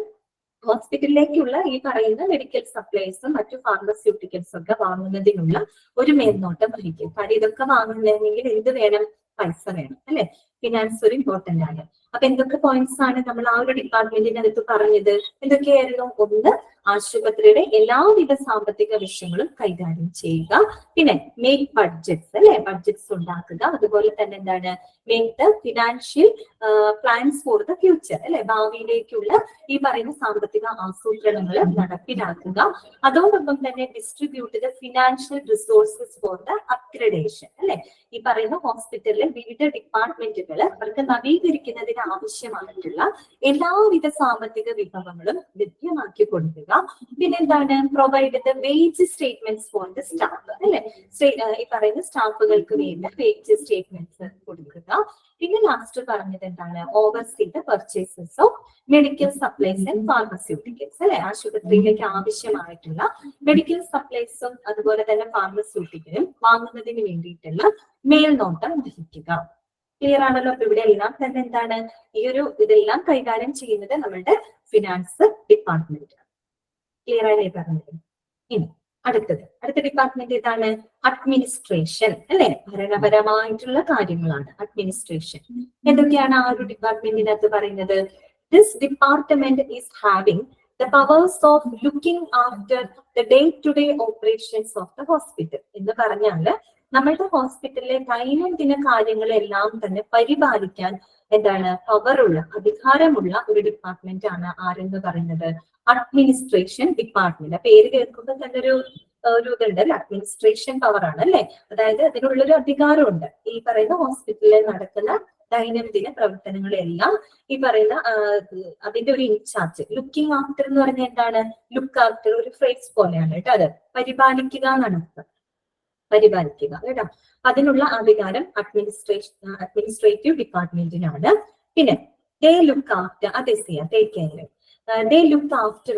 Speaker 1: ഹോസ്പിറ്റലിലേക്കുള്ള ഈ പറയുന്ന മെഡിക്കൽ സപ്ലൈസും മറ്റു ഫാർമസ്യൂട്ടിക്കൽസും ഒക്കെ വാങ്ങുന്നതിനുള്ള ഒരു മേൽനോട്ടം വഹിക്കും. കാര്യം ഇതൊക്കെ വാങ്ങുന്നതെങ്കിൽ എന്ത് വേണം? പൈസ വേണം അല്ലെ. ഫിനാൻസ് ഒരു ഇമ്പോർട്ടന്റ് ആണ്. അപ്പൊ എന്തൊക്കെ പോയിന്റ്സ് ആണ് നമ്മൾ ആ ഒരു ഡിപ്പാർട്ട്മെന്റിനകത്ത് പറഞ്ഞത്? എന്തൊക്കെയായിരുന്നു? ഒന്ന്, ആശുപത്രിയുടെ എല്ലാവിധ സാമ്പത്തിക വിഷയങ്ങളും കൈകാര്യം ചെയ്യുക. പിന്നെ മേക്ക് ബഡ്ജറ്റ്സ് അല്ലെ, ബഡ്ജറ്റ്സ് ഉണ്ടാക്കുക. അതുപോലെ തന്നെ എന്താണ്? Make the financial plans for the future അല്ലെ, ഭാവിയിലേക്കുള്ള ഈ പറയുന്ന സാമ്പത്തിക ആസൂത്രണങ്ങൾ നടപ്പിലാക്കുക. അതോടൊപ്പം തന്നെ distribute the financial resources for the upgradation അല്ലെ. ഈ പറയുന്ന ഹോസ്പിറ്റലിലെ വിവിധ ഡിപ്പാർട്ട്മെന്റുകൾ അവർക്ക് നവീകരിക്കുന്നതിന് ആവശ്യമായിട്ടുള്ള എല്ലാവിധ സാമ്പത്തിക വിഭവങ്ങളും ലഭ്യമാക്കി കൊടുക്കുക. പിന്നെന്താണ്? Provide the wage statements for the staff അല്ലെ. ഈ പറയുന്ന സ്റ്റാഫുകൾക്ക് വേണ്ടി വേജ് സ്റ്റേറ്റ്മെന്റ്സ് കൊടുക്കുക. പിന്നെ ലാസ്റ്റ് പറഞ്ഞത് എന്താണ്? Oversee the purchases of medical supplies and pharmaceuticals അല്ലെ. ആശുപത്രിയിലേക്ക് ആവശ്യമായിട്ടുള്ള മെഡിക്കൽ സപ്ലൈസും അതുപോലെ തന്നെ ഫാർമസ്യൂട്ടിക്കലും വാങ്ങുന്നതിന് വേണ്ടിയിട്ടുള്ള മേൽനോട്ടം വഹിക്കുക. ക്ലിയർ ആണല്ലോ? അപ്പൊ ഇവിടെ എല്ലാം തന്നെ എന്താണ്? ഈ ഒരു ഇതെല്ലാം കൈകാര്യം ചെയ്യുന്നത് നമ്മളുടെ ഫിനാൻസ് ഡിപ്പാർട്ട്മെന്റ്. ക്ലിയർ ആയി പറഞ്ഞത്. ഇനി അടുത്ത ഡിപ്പാർട്ട്മെന്റ് ഏതാണ്? അഡ്മിനിസ്ട്രേഷൻ അല്ലെ? ഭരണപരമായിട്ടുള്ള കാര്യങ്ങളാണ് അഡ്മിനിസ്ട്രേഷൻ. എന്തൊക്കെയാണ് ആ ഒരു ഡിപ്പാർട്ട്മെന്റിനകത്ത് പറയുന്നത്? This department is having the powers of looking after the day-to-day operations of the hospital. എന്ന് പറഞ്ഞാല് നമ്മളുടെ ഹോസ്പിറ്റലിലെ ദൈനംദിന കാര്യങ്ങളെല്ലാം തന്നെ പരിപാലിക്കാൻ എന്താണ് പവറുള്ള, അധികാരമുള്ള ഒരു ഡിപ്പാർട്ട്മെന്റ് ആണ് ആരെന്ന് പറയുന്നത്? Administration department. പേര് കേൾക്കുമ്പോൾ തന്നെ ഒരു ഇതുണ്ട് അല്ലെ, അഡ്മിനിസ്ട്രേഷൻ പവർ ആണ് അല്ലെ. അതായത് അതിനുള്ളൊരു അധികാരമുണ്ട്. ഈ പറയുന്ന ഹോസ്പിറ്റലിൽ നടക്കുന്ന ദൈനംദിന പ്രവർത്തനങ്ങളെല്ലാം ഈ പറയുന്ന അതിന്റെ ഒരു ഇൻചാർജ്. ലുക്കിംഗ് ആഫ്റ്റർ എന്ന് പറഞ്ഞാൽ എന്താണ്? ലുക്ക് ആഫ്റ്റർ ഒരു ഫ്രേസ് പോലെയാണ് കേട്ടോ. അത് പരിപാലിക്കുക എന്നാണ് അർത്ഥം, പരിപാലിക്കുക കേട്ടോ. അതിനുള്ള അധികാരം അഡ്മിനിസ്ട്രേറ്റീവ് ഡിപ്പാർട്ട്മെന്റിനാണ്. പിന്നെ they look after, അതെ സിയ, take care. They look after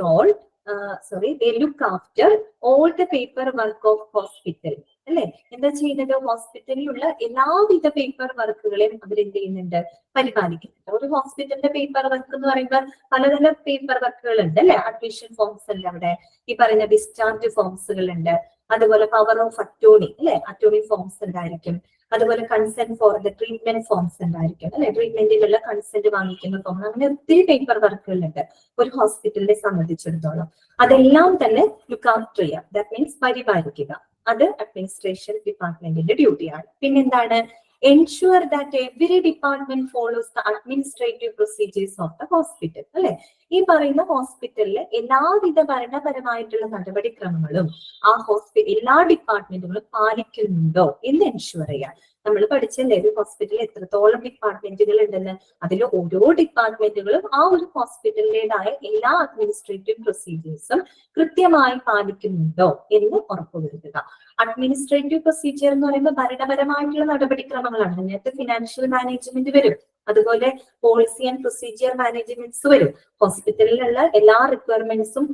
Speaker 1: all the paperwork of hospital അല്ലെ. എന്താ ചെയ്യുന്നത്? ഹോസ്പിറ്റലിലുള്ള എല്ലാവിധ പേപ്പർ വർക്കുകളെയും അവരെന്ത് ചെയ്യുന്നുണ്ട്? പരിപാലിക്കുന്നുണ്ട്. ഒരു ഹോസ്പിറ്റലിന്റെ പേപ്പർ വർക്ക് എന്ന് പറയുമ്പോൾ പലതരം പേപ്പർ വർക്കുകൾ ഉണ്ട് അല്ലെ. അഡ്മിഷൻ ഫോംസ് ഉണ്ട് അവിടെ, ഈ പറയുന്ന ഡിസ്ചാർജ് ഫോംസുകൾ ഉണ്ട്, അതുപോലെ പവർ ഓഫ് അറ്റോർണി അല്ലെ, അറ്റോർണി ഫോംസ് ഉണ്ടായിരിക്കും, അതുപോലെ consent for the treatment forms ഉണ്ടായിരിക്കും അല്ലെ, ട്രീറ്റ്മെന്റിനുള്ള കൺസെന്റ് വാങ്ങിക്കുന്ന ഫോം. അങ്ങനെ ഒത്തിരി പേപ്പർ വർക്കുകളുണ്ട് ഒരു ഹോസ്പിറ്റലിനെ സംബന്ധിച്ചിടത്തോളം. അതെല്ലാം തന്നെ ലുക്ക് ആഫ്റ്റർ ചെയ്യുക, ദാറ്റ് മീൻസ് പരിപാലിക്കുക. അത് അഡ്മിനിസ്ട്രേഷൻ ഡിപ്പാർട്ട്മെന്റിന്റെ ഡ്യൂട്ടിയാണ്. പിന്നെന്താണ്? ensure that every department follows the administrative procedures of the hospital അല്ലെ. ഈ പറയുന്ന ഹോസ്പിറ്റലിലെ എല്ലാവിധ ഭരണപരമായിട്ടുള്ള നടപടിക്രമങ്ങളും ആ എല്ലാ ഡിപ്പാർട്ട്മെന്റുകളും പാലിക്കുന്നുണ്ടോ എന്ന് എൻഷുർ ചെയ്യാൻ. നമ്മൾ പഠിച്ചല്ലേ ഒരു ഹോസ്പിറ്റലിൽ എത്രത്തോളം ഡിപ്പാർട്ട്മെന്റുകൾ ഉണ്ടെന്ന്. അതിൽ ഓരോ ഡിപ്പാർട്ട്മെന്റുകളും ആ ഒരു ഹോസ്പിറ്റലിൻ്റെതായ എല്ലാ അഡ്മിനിസ്ട്രേറ്റീവ് പ്രൊസീജിയേഴ്സും കൃത്യമായി പാലിക്കുന്നുണ്ടോ എന്ന് ഉറപ്പുവരുത്തുക. അഡ്മിനിസ്ട്രേറ്റീവ് പ്രൊസീജിയർ എന്ന് പറയുമ്പോൾ ഭരണപരമായിട്ടുള്ള നടപടിക്രമങ്ങളാണ്. അതിനകത്ത് ഫിനാൻഷ്യൽ മാനേജ്മെന്റ് വരും, അതുപോലെ പോളിസി ആൻഡ് പ്രൊസീജിയർ മാനേജ്മെന്റ്സ് വരും. ഹോസ്പിറ്റലിലുള്ള എല്ലാ റിക്വയർമെന്റ്സും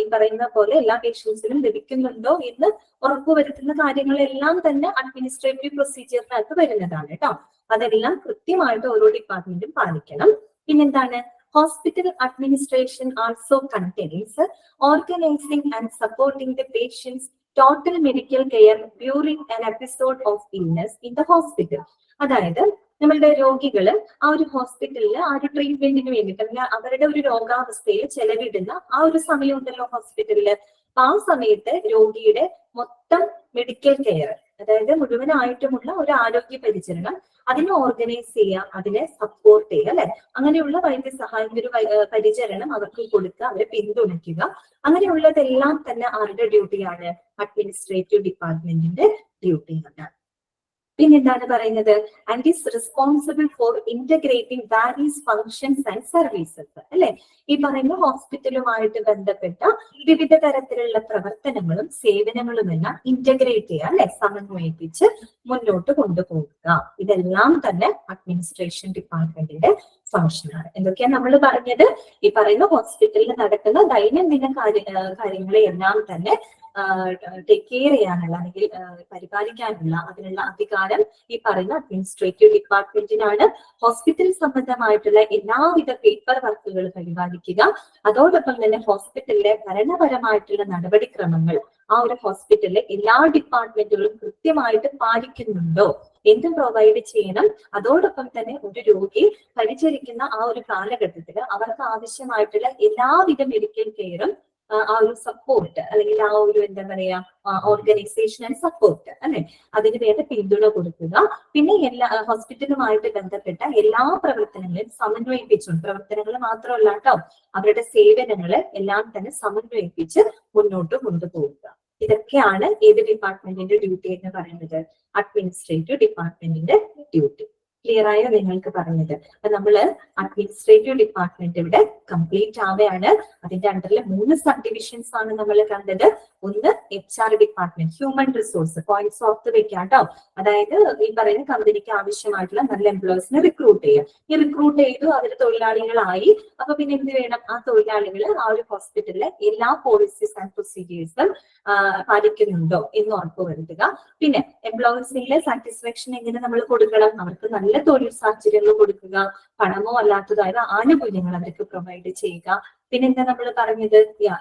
Speaker 1: ഈ പറയുന്ന പോലെ എല്ലാ പേഷ്യൻസിനും ലഭിക്കുന്നുണ്ടോ എന്ന് ഉറപ്പുവരുത്തുന്ന കാര്യങ്ങളെല്ലാം തന്നെ അഡ്മിനിസ്ട്രേറ്റീവ് പ്രൊസീജിയറിനകത്ത് വരുന്നതാണ് കേട്ടോ. അതെല്ലാം കൃത്യമായിട്ട് ഓരോ ഡിപ്പാർട്ട്മെന്റും പാലിക്കണം. പിന്നെന്താണ്? Hospital administration also contains organizing and supporting the patient's total medical care during an episode of illness in the hospital. അതായത് നമ്മളുടെ രോഗികള് ആ ഒരു ഹോസ്പിറ്റലിൽ ആ ഒരു ട്രീറ്റ്മെന്റിന് വേണ്ടിയിട്ട് അല്ലെങ്കിൽ അവരുടെ ഒരു രോഗാവസ്ഥയിൽ ചെലവിടുന്ന ആ ഒരു സമയം ഉണ്ടല്ലോ ഹോസ്പിറ്റലില്. ആ സമയത്ത് രോഗിയുടെ മൊത്തം മെഡിക്കൽ കെയർ, അതായത് മുഴുവനായിട്ടുമുള്ള ഒരു ആരോഗ്യ പരിചരണം, അതിനെ ഓർഗനൈസ് ചെയ്യുക, അതിനെ സപ്പോർട്ട് ചെയ്യുക അല്ലെ. അങ്ങനെയുള്ള വൈദ്യസഹായം, ഒരു പരിചരണം അവർക്ക് കൊടുക്കുക, അവരെ പിന്തുണയ്ക്കുക. അങ്ങനെയുള്ളതെല്ലാം തന്നെ ആരുടെ ഡ്യൂട്ടിയാണ്? അഡ്മിനിസ്ട്രേറ്റീവ് ഡിപ്പാർട്ട്മെന്റിന്റെ ഡ്യൂട്ടിയാണ്. പിന്നെന്താണ് പറയുന്നത്? And is responsible for integrating various functions and services അല്ലെ. ഈ പറയുന്ന ഹോസ്പിറ്റലുമായിട്ട് ബന്ധപ്പെട്ട വിവിധ തരത്തിലുള്ള പ്രവർത്തനങ്ങളും സേവനങ്ങളും എല്ലാം ഇന്റഗ്രേറ്റ് ചെയ്യുക അല്ലെ, സമന്വയിപ്പിച്ച് മുന്നോട്ട് കൊണ്ടുപോകുക. ഇതെല്ലാം തന്നെ അഡ്മിനിസ്ട്രേഷൻ ഡിപ്പാർട്ട്മെന്റിന്റെ ഫംഗ്ഷനാണ്. എന്തൊക്കെയാ നമ്മൾ പറഞ്ഞത്? ഈ പറയുന്ന ഹോസ്പിറ്റലിൽ നടക്കുന്ന ദൈനംദിന കാര്യങ്ങളെ എല്ലാം തന്നെ ടേക്ക് കെയർ ചെയ്യാനുള്ള അല്ലെങ്കിൽ പരിപാലിക്കാനുള്ള അതിനുള്ള അധികാരം ഈ പറയുന്ന അഡ്മിനിസ്ട്രേറ്റീവ് ഡിപ്പാർട്ട്മെന്റിനാണ്. ഹോസ്പിറ്റൽ സംബന്ധമായിട്ടുള്ള എല്ലാവിധ പേപ്പർ വർക്കുകൾ പരിപാലിക്കുക. അതോടൊപ്പം തന്നെ ഹോസ്പിറ്റലിലെ ഭരണപരമായിട്ടുള്ള നടപടിക്രമങ്ങൾ ആ ഒരു ഹോസ്പിറ്റലിലെ എല്ലാ ഡിപ്പാർട്ട്മെന്റുകളും കൃത്യമായിട്ട് പാലിക്കുന്നുണ്ടോ എന്ത് പ്രൊവൈഡ് ചെയ്യണം. അതോടൊപ്പം തന്നെ ഒരു രോഗി പരിചരിക്കുന്ന ആ ഒരു കാലഘട്ടത്തിൽ അവർക്ക് ആവശ്യമായിട്ടുള്ള എല്ലാവിധ മെഡിക്കൽ കെയറും ആ ഒരു സപ്പോർട്ട് അല്ലെങ്കിൽ ആ ഒരു എന്താ പറയാ ഓർഗനൈസേഷൻ ആൻഡ് സപ്പോർട്ട് അല്ലെ, അതിന് വേണ്ട പിന്തുണ കൊടുക്കുക. പിന്നെ എല്ലാ ഹോസ്പിറ്റലുമായിട്ട് ബന്ധപ്പെട്ട എല്ലാ പ്രവർത്തനങ്ങളും സമന്വയിപ്പിച്ചുകൊണ്ട്, പ്രവർത്തനങ്ങൾ മാത്രമല്ല കേട്ടോ, അവരുടെ സേവനങ്ങള് എല്ലാം തന്നെ സമന്വയിപ്പിച്ച് മുന്നോട്ട് കൊണ്ടുപോകുക. ഇതൊക്കെയാണ് ഏത് ഡിപ്പാർട്ട്മെന്റിന്റെ ഡ്യൂട്ടി എന്ന് പറയുന്നത്? അഡ്മിനിസ്ട്രേറ്റീവ് ഡിപ്പാർട്ട്മെന്റിന്റെ ഡ്യൂട്ടി. ക്ലിയർ ആയോ നിങ്ങൾക്ക് പറഞ്ഞത്? അപ്പൊ നമ്മള് അഡ്മിനിസ്ട്രേറ്റീവ് ഡിപ്പാർട്ട്മെന്റ് ഇവിടെ കംപ്ലീറ്റ് ആവുകയാണ്. അതിന്റെ അണ്ടറിൽ 3 സബ് ഡിവിഷൻസ് ആണ് നമ്മൾ കണ്ടത്. ഒന്ന് HR department, human resource, points ഓർത്ത് വെക്കാം കേട്ടോ. അതായത് ഈ പറയുന്ന കമ്പനിക്ക് ആവശ്യമായിട്ടുള്ള നല്ല എംപ്ലോയീസിനെ റിക്രൂട്ട് ചെയ്യുക. ഈ റിക്രൂട്ട് ചെയ്തു അവർ തൊഴിലാളികളായി, അപ്പൊ പിന്നെ എന്ത് വേണം? ആ തൊഴിലാളികൾ ആ ഒരു ഹോസ്പിറ്റലിലെ എല്ലാ പോളിസീസ് ആൻഡ് പ്രൊസീജിയേഴ്സും പാലിക്കുന്നുണ്ടോ എന്ന് ഉറപ്പുവരുത്തുക. പിന്നെ എംപ്ലോയീസിന്റെ സാറ്റിസ്ഫാക്ഷൻ എങ്ങനെ നമ്മൾ കൊടുക്കണം? അവർക്ക് നല്ല നല്ല തൊഴിൽ സാഹചര്യങ്ങൾ കൊടുക്കുക, പണമോ അല്ലാത്തതായ ആനുകൂല്യങ്ങൾ അവർക്ക് പ്രൊവൈഡ് ചെയ്യുക. പിന്നെന്താ നമ്മൾ പറഞ്ഞത്,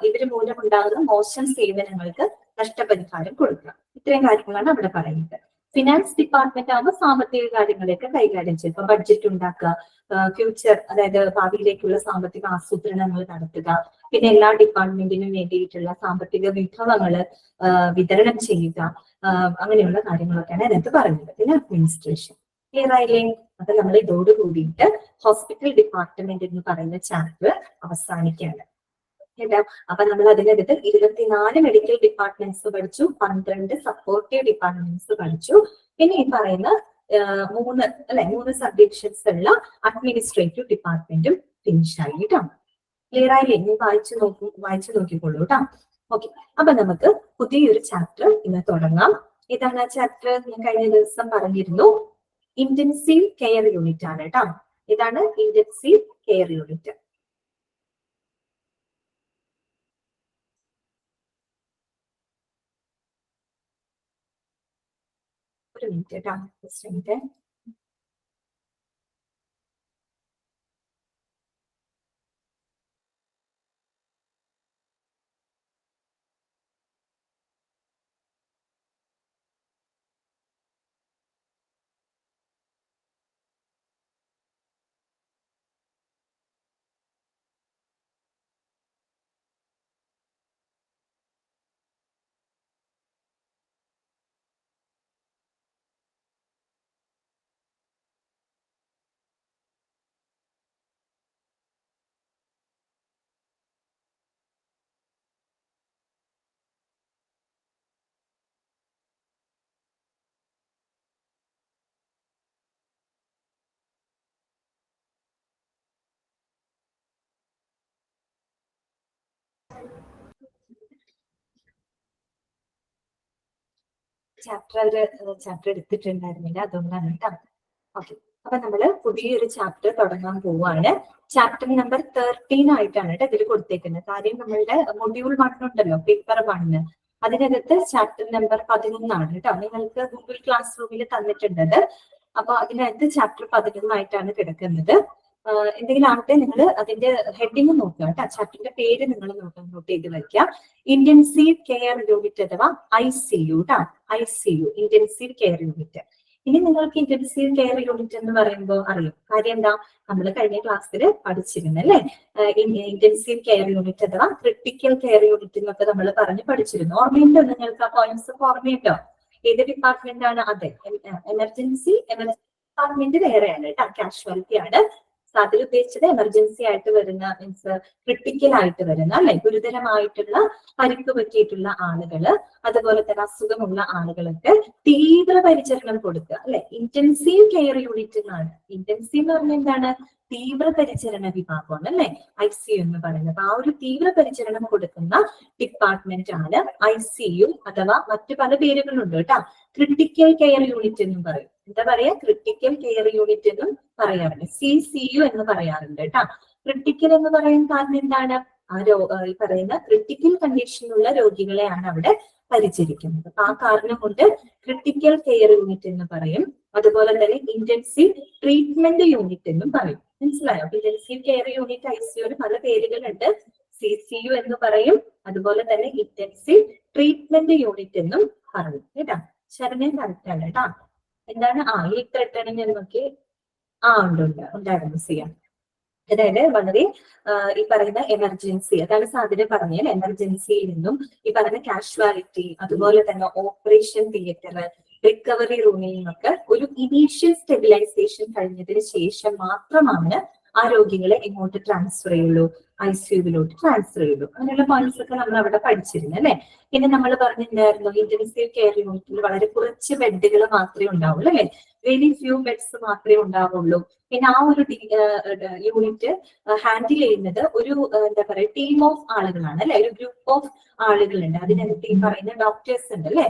Speaker 1: ഇവര് മൂലമുണ്ടാകുന്ന മോശം സേവനങ്ങൾക്ക് നഷ്ടപരിഹാരം കൊടുക്കുക. ഇത്രയും കാര്യങ്ങളാണ് അവിടെ പറയുന്നത്. ഫിനാൻസ് ഡിപ്പാർട്ട്മെന്റ് ആകുമ്പോൾ സാമ്പത്തിക കാര്യങ്ങളൊക്കെ കൈകാര്യം ചെയ്യും. ഇപ്പൊ ബഡ്ജറ്റ് ഉണ്ടാക്കുക, ഫ്യൂച്ചർ അതായത് ഭാവിയിലേക്കുള്ള സാമ്പത്തിക ആസൂത്രണങ്ങൾ നടത്തുക, പിന്നെ എല്ലാ ഡിപ്പാർട്ട്മെന്റിനും വേണ്ടിയിട്ടുള്ള സാമ്പത്തിക വിഭവങ്ങൾ വിതരണം ചെയ്യുക, അങ്ങനെയുള്ള കാര്യങ്ങളൊക്കെയാണ് അതിനകത്ത് പറയുന്നത്. പിന്നെ അഡ്മിനിസ്ട്രേഷൻ. ക്ലിയർ ആയില്ലേ? അപ്പൊ നമ്മൾ ഇതോട് കൂടിയിട്ട് ഹോസ്പിറ്റൽ ഡിപ്പാർട്ട്മെന്റ് എന്ന് പറയുന്ന ചാപ്റ്റർ അവസാനിക്കുകയാണ് കേട്ടോ. അപ്പൊ നമ്മൾ അതിനകത്ത് 24 മെഡിക്കൽ ഡിപ്പാർട്ട്മെന്റ്സ് പഠിച്ചു, 12 സപ്പോർട്ടീവ് ഡിപ്പാർട്ട്മെന്റ്സ് പഠിച്ചു. പിന്നെ ഈ പറയുന്ന 3 സബ് ഡിവിഷൻസ് ഉള്ള അഡ്മിനിസ്ട്രേറ്റീവ് ഡിപ്പാർട്ട്മെന്റും ഫിനിഷ് ആയി കേട്ടോ. ക്ലിയർ ആയില്ലേ? ഇനി വായിച്ചു നോക്കിക്കോളൂ കേട്ടോ. ഓക്കെ, അപ്പൊ നമുക്ക് പുതിയൊരു ചാപ്റ്റർ ഇന്ന് തുടങ്ങാം. ഇതാണ് ആ ചാപ്റ്റർ. ഞാൻ കഴിഞ്ഞ ദിവസം പറഞ്ഞിരുന്നു, ഇന്റൻസീവ് കെയർ യൂണിറ്റ് ആണ് കേട്ടോ. ഇതാണ് ഇന്റൻസീവ് കെയർ യൂണിറ്റ്. ഒരു മിനിറ്റ് കേട്ടോ, ജസ്റ്റ് മിനിറ്റ്. ചാപ്റ്റർ എടുത്തിട്ടുണ്ടായിരുന്നില്ല, അതുകൊണ്ടാണ് കേട്ടോ. ഓക്കെ, അപ്പൊ നമ്മള് പുതിയൊരു ചാപ്റ്റർ തുടങ്ങാൻ പോവാണ്. ചാപ്റ്റർ നമ്പർ 13 ആയിട്ടാണ് കേട്ടോ ഇതിൽ കൊടുത്തേക്കുന്നത്. കാര്യം നമ്മളുടെ മൊഡ്യൂൾ 1 ഉണ്ടല്ലോ, പേപ്പർ 1, അതിനകത്ത് ചാപ്റ്റർ നമ്പർ 11 കേട്ടോ. നിങ്ങൾക്ക് ഗൂഗിൾ ക്ലാസ് റൂമിൽ തന്നിട്ടുണ്ടത്. അപ്പൊ അതിനകത്ത് ചാപ്റ്റർ 11 ആയിട്ടാണ് കിടക്കുന്നത്. എന്തെങ്കിലും ആവട്ടെ, നിങ്ങൾ അതിന്റെ ഹെഡിങ് നോക്കുക കേട്ടോ. ചാപ്റ്ററിന്റെ പേര് നിങ്ങൾ നോട്ട് ചെയ്ത് വയ്ക്കുക. ഇന്റൻസീവ് കെയർ യൂണിറ്റ് അഥവാ ICU കേട്ടോ. ICU, intensive care unit. ഇനി നിങ്ങൾക്ക് ഇന്റൻസീവ് കെയർ യൂണിറ്റ് എന്ന് പറയുമ്പോൾ അറിയും കാര്യം എന്താ, നമ്മൾ കഴിഞ്ഞ ക്ലാസ്സിൽ പഠിച്ചിരുന്നു അല്ലെ. ഇന്റൻസീവ് കെയർ യൂണിറ്റ് അഥവാ ക്രിട്ടിക്കൽ കെയർ യൂണിറ്റ് എന്നൊക്കെ നമ്മൾ പഠിച്ചിരുന്നു. ഓർമ്മയുണ്ടോ നിങ്ങൾക്ക്? ആ പോയിന്റ്സ് ഒക്കെ ഓർമ്മയുണ്ടോ? ഏത് ഡിപ്പാർട്ട്മെന്റ് ആണ്? അതെ, എമർജൻസി ഡിപ്പാർട്ട്മെന്റ് വേറെയാണ് കേട്ടോ, കാഷ്വാലിറ്റി ആണ്. അതിൽ ഉദ്ദേശിച്ചത് എമർജൻസി ആയിട്ട് വരുന്ന, മീൻസ് ക്രിട്ടിക്കൽ ആയിട്ട് വരുന്ന അല്ലെ, ഗുരുതരമായിട്ടുള്ള പരിക്ക് പറ്റിയിട്ടുള്ള ആളുകള്, അതുപോലെ തന്നെ അസുഖമുള്ള ആളുകൾക്ക് തീവ്ര പരിചരണം കൊടുക്കുക അല്ലെ. ഇന്റൻസീവ് കെയർ യൂണിറ്റ് എന്നാണ്. ഇന്റൻസീവ് എന്ന് പറഞ്ഞാൽ എന്താണ്? തീവ്ര പരിചരണ വിഭാഗമാണ് അല്ലെ ICU എന്ന് പറയുന്നത്. ആ ഒരു തീവ്ര പരിചരണം കൊടുക്കുന്ന ഡിപ്പാർട്ട്മെന്റ് ആണ് ICU, അഥവാ മറ്റു പല പേരുകളുണ്ട് കേട്ടോ. ക്രിട്ടിക്കൽ കെയർ യൂണിറ്റ് എന്നും പറയും. എന്താ പറയാ? ക്രിട്ടിക്കൽ കെയർ യൂണിറ്റ് എന്നും പറയാറുണ്ട്. CCU എന്ന് പറയാറുണ്ട് കേട്ടോ. ക്രിട്ടിക്കൽ എന്ന് പറയാൻ കാരണം എന്താണ്? ഈ പറയുന്ന ക്രിട്ടിക്കൽ കണ്ടീഷനുള്ള രോഗികളെയാണ് അവിടെ പരിചരിക്കുന്നത്. അപ്പൊ ആ കാരണം കൊണ്ട് ക്രിട്ടിക്കൽ കെയർ യൂണിറ്റ് എന്ന് പറയും. അതുപോലെ തന്നെ ഇന്റൻസീവ് ട്രീറ്റ്മെന്റ് യൂണിറ്റ് എന്നും പറയും. മനസ്സിലായോ? ഇന്റൻസീവ് കെയർ യൂണിറ്റ് ICU പല പേരുകളുണ്ട്. CCU എന്ന് പറയും, അതുപോലെ തന്നെ ഇന്റൻസീവ് ട്രീറ്റ്മെന്റ് യൂണിറ്റ് എന്നും പറയും കേട്ടോ. ശരണേ കറക്റ്റ് ആണ് കേട്ടോ. എന്താണ്? ഈ ത്രെട്ടണിങ് എന്നൊക്കെ ഉണ്ടായിരുന്നു ചെയ്യാം. അതായത് വളരെ ഈ പറയുന്ന എമർജൻസി, അതാണ് സാധ്യത പറഞ്ഞാൽ എമർജൻസിയിൽ നിന്നും ഈ പറയുന്ന കാഷ്വാലിറ്റി, അതുപോലെ തന്നെ ഓപ്പറേഷൻ തിയേറ്റർ, റിക്കവറി റൂമിൽ നിന്നൊക്കെ ഒരു ഇനീഷ്യൽ സ്റ്റെബിലൈസേഷൻ കഴിഞ്ഞതിന് ശേഷം മാത്രമാണ് ആ രോഗികളെ എങ്ങോട്ട് ട്രാൻസ്ഫർ ചെയ്യുള്ളൂ? ICUവിലോട്ട് ട്രാൻസ്ഫർ ചെയ്തു. അങ്ങനെയുള്ള പോയിന്റ്സ് ഒക്കെ നമ്മൾ അവിടെ പഠിച്ചിരുന്നു അല്ലെ. പിന്നെ നമ്മൾ പറഞ്ഞിട്ടുണ്ടായിരുന്നു ഇന്റൻസീവ് കെയർ യൂണിറ്റിൽ വളരെ കുറച്ച് ബെഡുകൾ മാത്രമേ ഉണ്ടാവുള്ളൂ അല്ലെ. വെരി ഫ്യൂ ബെഡ്സ് മാത്രമേ ഉണ്ടാവുള്ളൂ. പിന്നെ ആ ഒരു യൂണിറ്റ് ഹാൻഡിൽ ചെയ്യുന്നത് ഒരു എന്താ പറയുക, ടീം ഓഫ് ആളുകളാണ് അല്ലെ. ഒരു ഗ്രൂപ്പ് ഓഫ് ആളുകളുണ്ട്. അതിനകത്ത് ഈ പറയുന്ന ഡോക്ടേഴ്സ് ഉണ്ട് അല്ലെ.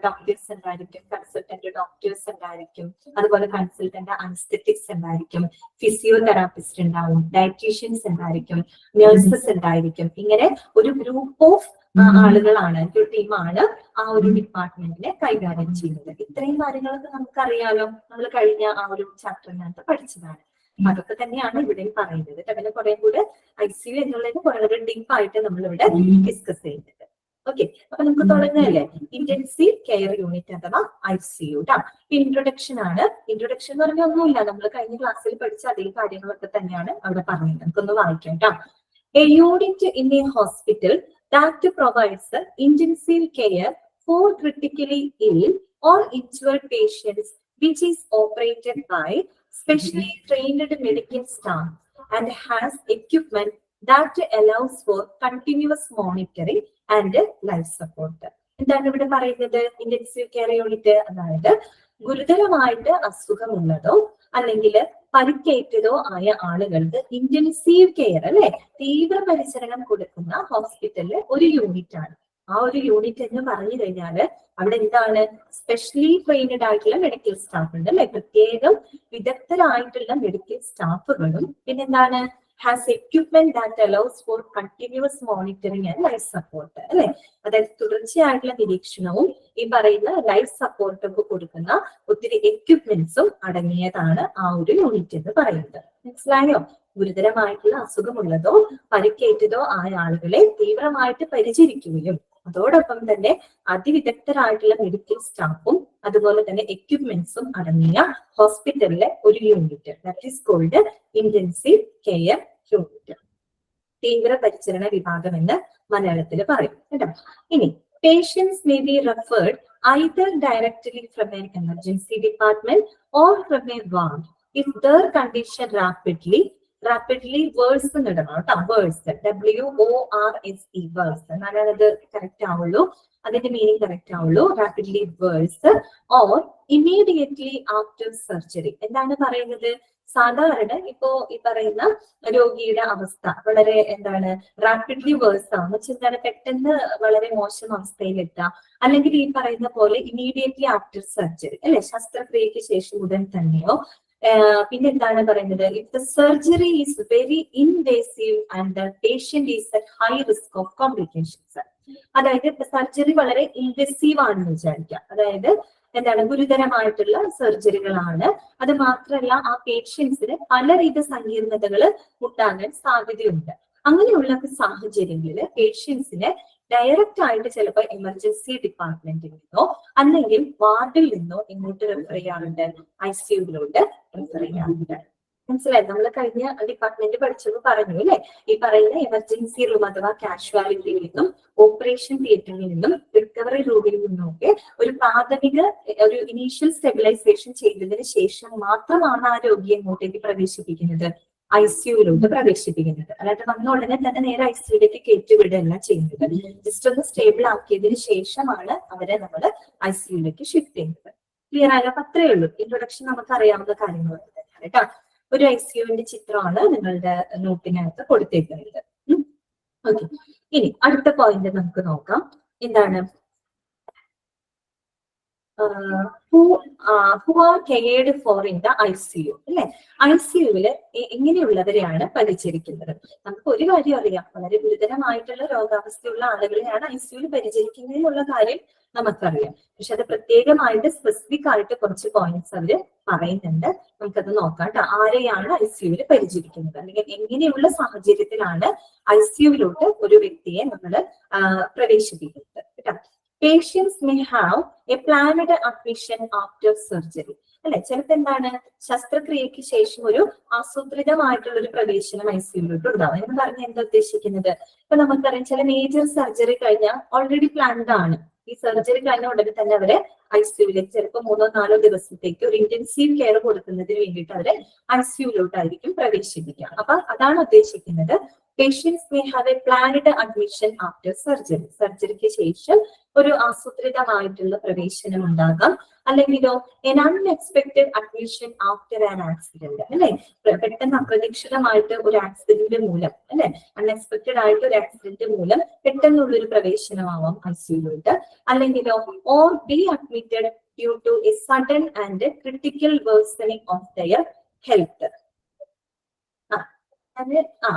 Speaker 1: ഡോക്ടേഴ്സ് ഉണ്ടായിരിക്കും, കൺസൾട്ടന്റ് ഡോക്ടേഴ്സ് ഉണ്ടായിരിക്കും, അതുപോലെ കൺസൾട്ടന്റ് അനസ്തെറ്റിക്സ് ഉണ്ടായിരിക്കും, ഫിസിയോതെറാപ്പിസ്റ്റ് ഉണ്ടാവും, ഡയറ്റീഷ്യൻസ് ഉണ്ടായിരിക്കും, നഴ്സസ് ഉണ്ടായിരിക്കും. ഇങ്ങനെ ഒരു ഗ്രൂപ്പ് ഓഫ് ആളുകളാണ്, ഒരു ടീമാണ് ആ ഒരു ഡിപ്പാർട്ട്മെന്റിനെ കൈകാര്യം ചെയ്യുന്നത്. ഇത്രയും കാര്യങ്ങളൊക്കെ നമുക്കറിയാലോ, നമ്മൾ കഴിഞ്ഞ ആ ഒരു ചാപ്റ്ററിനകത്ത് പഠിച്ചതാണ്. അതൊക്കെ തന്നെയാണ് ഇവിടെ പറയുന്നത്. അതിന് കുറെ കൂടെ ICU എന്നുള്ളത് കുറെ കൂടെ ഡീപ്പായിട്ട് നമ്മളിവിടെ ഡിസ്കസ് ചെയ്യുന്നത്. ഓക്കെ, അപ്പൊ നമുക്ക് തുടങ്ങല്ലേ. ഇന്റൻസീവ് കെയർ യൂണിറ്റ് അഥവാ ICU. ഇൻട്രൊഡക്ഷൻ ആണ്. ഇൻട്രൊഡക്ഷൻ എന്ന് പറഞ്ഞാൽ ഒന്നുമില്ല, നമ്മൾ കഴിഞ്ഞ ക്ലാസ്സിൽ പഠിച്ച അതേ കാര്യങ്ങളൊക്കെ തന്നെയാണ് അവിടെ പറഞ്ഞത്. നമുക്കൊന്ന് വായിക്കാം കേട്ടോ. A unit in a hospital that provides intensive care for critically ill or injured patients, which is operated by specially trained medical staff and has equipment that allows for continuous monitoring and life support. എന്താണ് ഇവിടെ പറയുന്നത്? Intensive care unit അതായത് ഗുരുതരമായിട്ട് അസുഖമുള്ളതോ അല്ലെങ്കിൽ പരിക്കേറ്റതോ ആയ ആളുകൾക്ക് intensive care അല്ലെ, തീവ്ര പരിചരണം കൊടുക്കുന്ന ഹോസ്പിറ്റലിലെ ഒരു യൂണിറ്റ് ആണ്. ആ ഒരു യൂണിറ്റ് എന്ന് പറഞ്ഞു കഴിഞ്ഞാല് അവിടെ എന്താണ്, സ്പെഷ്യലി ട്രെയിൻഡ് ആയിട്ടുള്ള മെഡിക്കൽ സ്റ്റാഫ് ഉണ്ട് അല്ലെ, പ്രത്യേകം വിദഗ്ധരായിട്ടുള്ള മെഡിക്കൽ സ്റ്റാഫുകളും പിന്നെന്താണ്, has equipment that allows for continuous monitoring and life support അല്ലെ. അതായത് തുടർച്ചയായിട്ടുള്ള നിരീക്ഷണവും ഈ പറയുന്ന ലൈഫ് സപ്പോർട്ടും ഒക്കെ കൊടുക്കുന്ന ഒത്തിരി എക്യുപ്മെന്റ്സും അടങ്ങിയതാണ് ആ ഒരു യൂണിറ്റ് എന്ന് പറയുന്നത്. മനസ്സിലായോ? ഗുരുതരമായിട്ടുള്ള അസുഖമുള്ളതോ പരിക്കേറ്റതോ ആയ ആളുകളെ തീവ്രമായിട്ട് പരിചരിക്കുകയും അതോടൊപ്പം തന്നെ അതിവിദഗ്ധരായിട്ടുള്ള മെഡിക്കൽ സ്റ്റാഫും അതുപോലെ തന്നെ എക്യുപ്മെന്റ്സും അടങ്ങിയ ഹോസ്പിറ്റലിലെ ഒരു unit, that is called intensive care unit. തീവ്ര പരിചരണ വിഭാഗം എന്ന് മലയാളത്തിൽ പറയും കേട്ടോ. ഇനി patients may be referred either directly from an emergency department or from a ward if their condition rapidly worsen ഇടണം കേട്ടോ. വേഴ്സ്, WORSE, വേഴ്സ് എന്നാലും അത് കറക്റ്റ് ആവുള്ളൂ, അതിന്റെ മീനിങ് കറക്റ്റ് ആവുള്ളൂ. Rapidly worse or immediately after surgery. എന്താണ് പറയുന്നത്? സാധാരണ ഇപ്പോ ഈ പറയുന്ന രോഗിയുടെ അവസ്ഥ വളരെ എന്താണ്, റാപ്പിഡ്ലി വേഴ്സ് ആവുന്ന വെച്ചാൽ പെട്ടെന്ന് വളരെ മോശം അവസ്ഥയിലെത്താം, അല്ലെങ്കിൽ ഈ പറയുന്ന പോലെ ഇമ്മീഡിയറ്റ്ലി ആഫ്റ്റർ സർജറി അല്ലെ, ശസ്ത്രക്രിയക്ക് ശേഷം ഉടൻ തന്നെയോ. പിന്നെ എന്താണ് പറയുന്നത്? If the surgery is very invasive and the patient is at high risk of complications. അതായത് സർജറി വളരെ ഇൻവേസീവ് ആണെന്ന് വിചാരിക്കാം, അതായത് എന്താണ്, ഗുരുതരമായിട്ടുള്ള സർജറികളാണ്. അത് മാത്രമല്ല ആ പേഷ്യൻസിന് പലവിധ സങ്കീർണതകൾ ഉണ്ടാകാൻ സാധ്യതയുണ്ട്. അങ്ങനെയുള്ള സാഹചര്യങ്ങളിൽ പേഷ്യൻസിന് ഡയറക്റ്റ് ആയിട്ട് ചിലപ്പോൾ എമർജൻസി ഡിപ്പാർട്ട്മെന്റിൽ നിന്നോ അല്ലെങ്കിൽ വാർഡിൽ നിന്നോ എങ്ങോട്ട് റെഫർ ചെയ്യാറുണ്ട്? ICUവിലോട്ട് റെഫർ ചെയ്യാറുണ്ട്. മനസ്സിലായി? നമ്മൾ കഴിഞ്ഞ ഡിപ്പാർട്ട്മെന്റ് പഠിച്ചപ്പോൾ പറഞ്ഞു അല്ലെ, ഈ പറയുന്ന എമർജൻസി റൂം അഥവാ കാഷ്വാലിറ്റിയിൽ നിന്നും ഓപ്പറേഷൻ തിയേറ്ററിൽ നിന്നും റിക്കവറി റൂമിൽ നിന്നും ഒക്കെ ഒരു പ്രാഥമിക ഒരു ഇനീഷ്യൽ സ്റ്റെബിലൈസേഷൻ ചെയ്തതിന് ശേഷം മാത്രമാണ് ആ രോഗിയെ എങ്ങോട്ടേക്ക് പ്രവേശിപ്പിക്കുന്നത്? ICUവിലോട്ട് പ്രവേശിപ്പിക്കുന്നത്. അതായത് വന്ന ഉടനെ തന്നെ നേരെ ICUവിലേക്ക് കയറ്റിവിടുകയല്ല ചെയ്യുന്നത്. ജസ്റ്റ് ഒന്ന് സ്റ്റേബിൾ ആക്കിയതിനു ശേഷമാണ് അവരെ നമ്മൾ ICUവിലേക്ക് ഷിഫ്റ്റ് ചെയ്യുന്നത്. ക്ലിയർ ആയാലും അത്രയേ ഉള്ളൂ. ഇൻട്രൊഡക്ഷൻ നമുക്ക് അറിയാവുന്ന കാര്യങ്ങളൊക്കെ തന്നെയാണ് കേട്ടോ. ഒരു ICUവിന്റെ ചിത്രമാണ് നിങ്ങളുടെ നോട്ടിനകത്ത് കൊടുത്തേക്കുന്നത്. ഓക്കെ, ഇനി അടുത്ത പോയിന്റ് നമുക്ക് നോക്കാം. എന്താണ്? who are cared for in the ICU അല്ലെ. ICUവില് എങ്ങനെയുള്ളവരെയാണ് പരിചരിക്കുന്നത്? നമുക്ക് ഒരു കാര്യം അറിയാം, വളരെ ഗുരുതരമായിട്ടുള്ള രോഗാവസ്ഥയുള്ള ആളുകളെയാണ് ICUവിൽ പരിചരിക്കുന്നതിനുള്ള കാര്യം നമുക്കറിയാം. പക്ഷെ അത് പ്രത്യേകമായിട്ട് സ്പെസിഫിക് ആയിട്ട് കുറച്ച് പോയിന്റ്സ് അവര് പറയുന്നുണ്ട്. നമുക്കത് നോക്കാം കേട്ടോ. ആരെയാണ് ICUവിൽ പരിചരിക്കുന്നത്, അല്ലെങ്കിൽ എങ്ങനെയുള്ള സാഹചര്യത്തിലാണ് ICUവിലോട്ട് ഒരു വ്യക്തിയെ നമ്മൾ പ്രവേശിപ്പിക്കുന്നത് കേട്ടോ. Patients may have a planned admission after surgery അല്ലെ. ചിലപ്പോൾ എന്താണ്, ശസ്ത്രക്രിയക്ക് ശേഷം ഒരു ആസൂത്രിതമായിട്ടുള്ള ഒരു പ്രവേശനം ICUവിലോട്ട് ഉണ്ടാവും. എന്ന് പറഞ്ഞാൽ എന്താ ഉദ്ദേശിക്കുന്നത്? ഇപ്പൊ നമുക്കറിയാം, ചില മേജർ സർജറി കഴിഞ്ഞാൽ ഓൾറെഡി പ്ലാൻഡ് ആണ്. ഈ സർജറി കഴിഞ്ഞ ഉടനെ തന്നെ അവരെ ICUവിലേക്ക് ചിലപ്പോൾ 3-4 ദിവസത്തേക്ക് ഒരു ഇന്റൻസീവ് കെയർ കൊടുക്കുന്നതിന് വേണ്ടിയിട്ട് അവരെ ICUവിലോട്ടായിരിക്കും പ്രവേശിപ്പിക്കുക. അപ്പൊ അതാണ് ഉദ്ദേശിക്കുന്നത്. Patients may have a planned admission after surgery. സർജറിക്ക് ശേഷം ഒരു ആസൂത്രിതമായിട്ടുള്ള പ്രവേശനം ഉണ്ടാകാം. അല്ലെങ്കിലോ an unexpected admission after an accident അല്ലെ. പെട്ടെന്ന് അപ്രതീക്ഷിതമായിട്ട് ഒരു ആക്സിഡന്റ് മൂലം അല്ലെ, അൺഎക്സ്പെക്ടഡ് ആയിട്ട് ഒരു ആക്സിഡന്റ് മൂലം പെട്ടെന്നുള്ളൊരു പ്രവേശനമാവാം ICUവിലോട്ട്. അല്ലെങ്കിലോ or be admitted due to a sudden and critical worsening of their health. അത്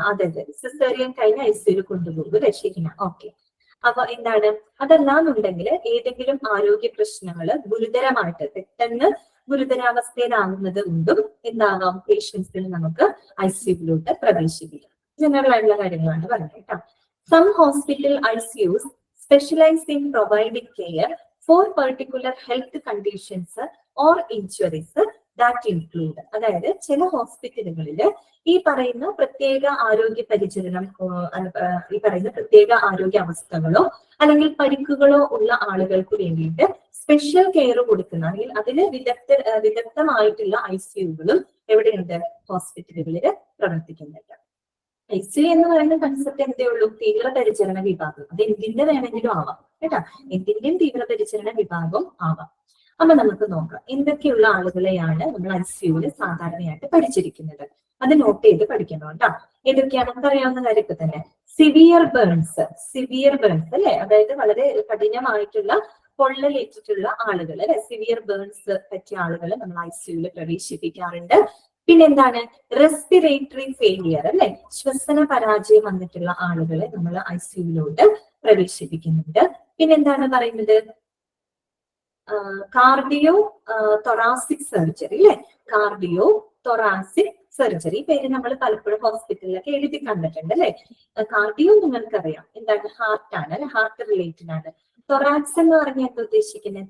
Speaker 1: അതെ അതെ, സിസേറിയൻ കഴിഞ്ഞ ICU കൊണ്ടുപോകും രക്ഷിക്കുന്ന. ഓക്കെ, അപ്പൊ എന്താണ്, അതല്ലാന്നുണ്ടെങ്കിൽ ഏതെങ്കിലും ആരോഗ്യ പ്രശ്നങ്ങള് ഗുരുതരമായിട്ട് പെട്ടെന്ന് ഗുരുതരാവസ്ഥയിലാകുന്നത് കൊണ്ടും എന്താകാം, പേഷ്യൻസിന് നമുക്ക് ICUവിലോട്ട് പ്രവേശിപ്പിക്കാം. ജനറൽ ആയിട്ടുള്ള കാര്യങ്ങളാണ് പറയുന്നത് കേട്ടോ. Some hospital ICUs specialize in providing care for particular health conditions or injuries that include, അതായത് ചില ഹോസ്പിറ്റലുകളിൽ ഈ പറയുന്ന പ്രത്യേക ആരോഗ്യ പരിചരണം, ഈ പറയുന്ന പ്രത്യേക ആരോഗ്യ അവസ്ഥകളോ അല്ലെങ്കിൽ പരിക്കുകളോ ഉള്ള ആളുകൾക്ക് വേണ്ടിയിട്ട് സ്പെഷ്യൽ കെയർ കൊടുക്കുന്ന അല്ലെങ്കിൽ അതിന് വിദഗ്ധമായിട്ടുള്ള ICUകളും എവിടെയുണ്ട്, ഹോസ്പിറ്റലുകളിൽ പ്രവർത്തിക്കുന്നുണ്ട്. ICU എന്ന് പറയുന്ന കൺസെപ്റ്റ് എന്തേ ഉള്ളൂ, തീവ്രപരിചരണ വിഭാഗം. അത് എന്തിന്റെ വേണമെങ്കിലും ആവാം കേട്ടാ, എന്തിന്റെയും തീവ്രപരിചരണ വിഭാഗം ആവാം. അപ്പൊ നമുക്ക് നോക്കാം എന്തൊക്കെയുള്ള ആളുകളെയാണ് നമ്മൾ ICUവിൽ സാധാരണയായിട്ട് പരിചരിക്കുന്നത്. അത് നോട്ട് ചെയ്ത് പഠിക്കണം കേട്ടോ. ഏതൊക്കെയാണെന്ന് അറിയാവുന്ന കാര്യമൊക്കെ തന്നെ. സിവിയർ ബേൺസ് അല്ലെ, അതായത് വളരെ കഠിനമായിട്ടുള്ള പൊള്ളലേറ്റിട്ടുള്ള ആളുകൾ അല്ലെ, സിവിയർ ബേൺസ് പറ്റിയ ആളുകളെ നമ്മൾ ICUവിൽ പ്രവേശിപ്പിക്കാറുണ്ട്. പിന്നെന്താണ്, റെസ്പിറേറ്ററി ഫെയിലിയർ അല്ലെ, ശ്വസന പരാജയം വന്നിട്ടുള്ള ആളുകളെ നമ്മൾ ICUവിലോട്ട് പ്രവേശിപ്പിക്കുന്നുണ്ട്. പിന്നെന്താണ് പറയുന്നത്, കാർഡിയോ തൊറാസിക് സർജറി അല്ലെ, കാർഡിയോ തൊറാസിക് സർജറി. പേര് നമ്മൾ പലപ്പോഴും ഹോസ്പിറ്റലിലൊക്കെ എഴുതി കണ്ടിട്ടുണ്ട് അല്ലെ. കാർഡിയോ നിങ്ങൾക്കറിയാം എന്താണ്, ഹാർട്ടാണ് അല്ലെ, ഹാർട്ട് റിലേറ്റഡ് ആണ്. തൊറാക്സ് എന്ന് പറഞ്ഞാൽ എന്താ ഉദ്ദേശിക്കുന്നത്,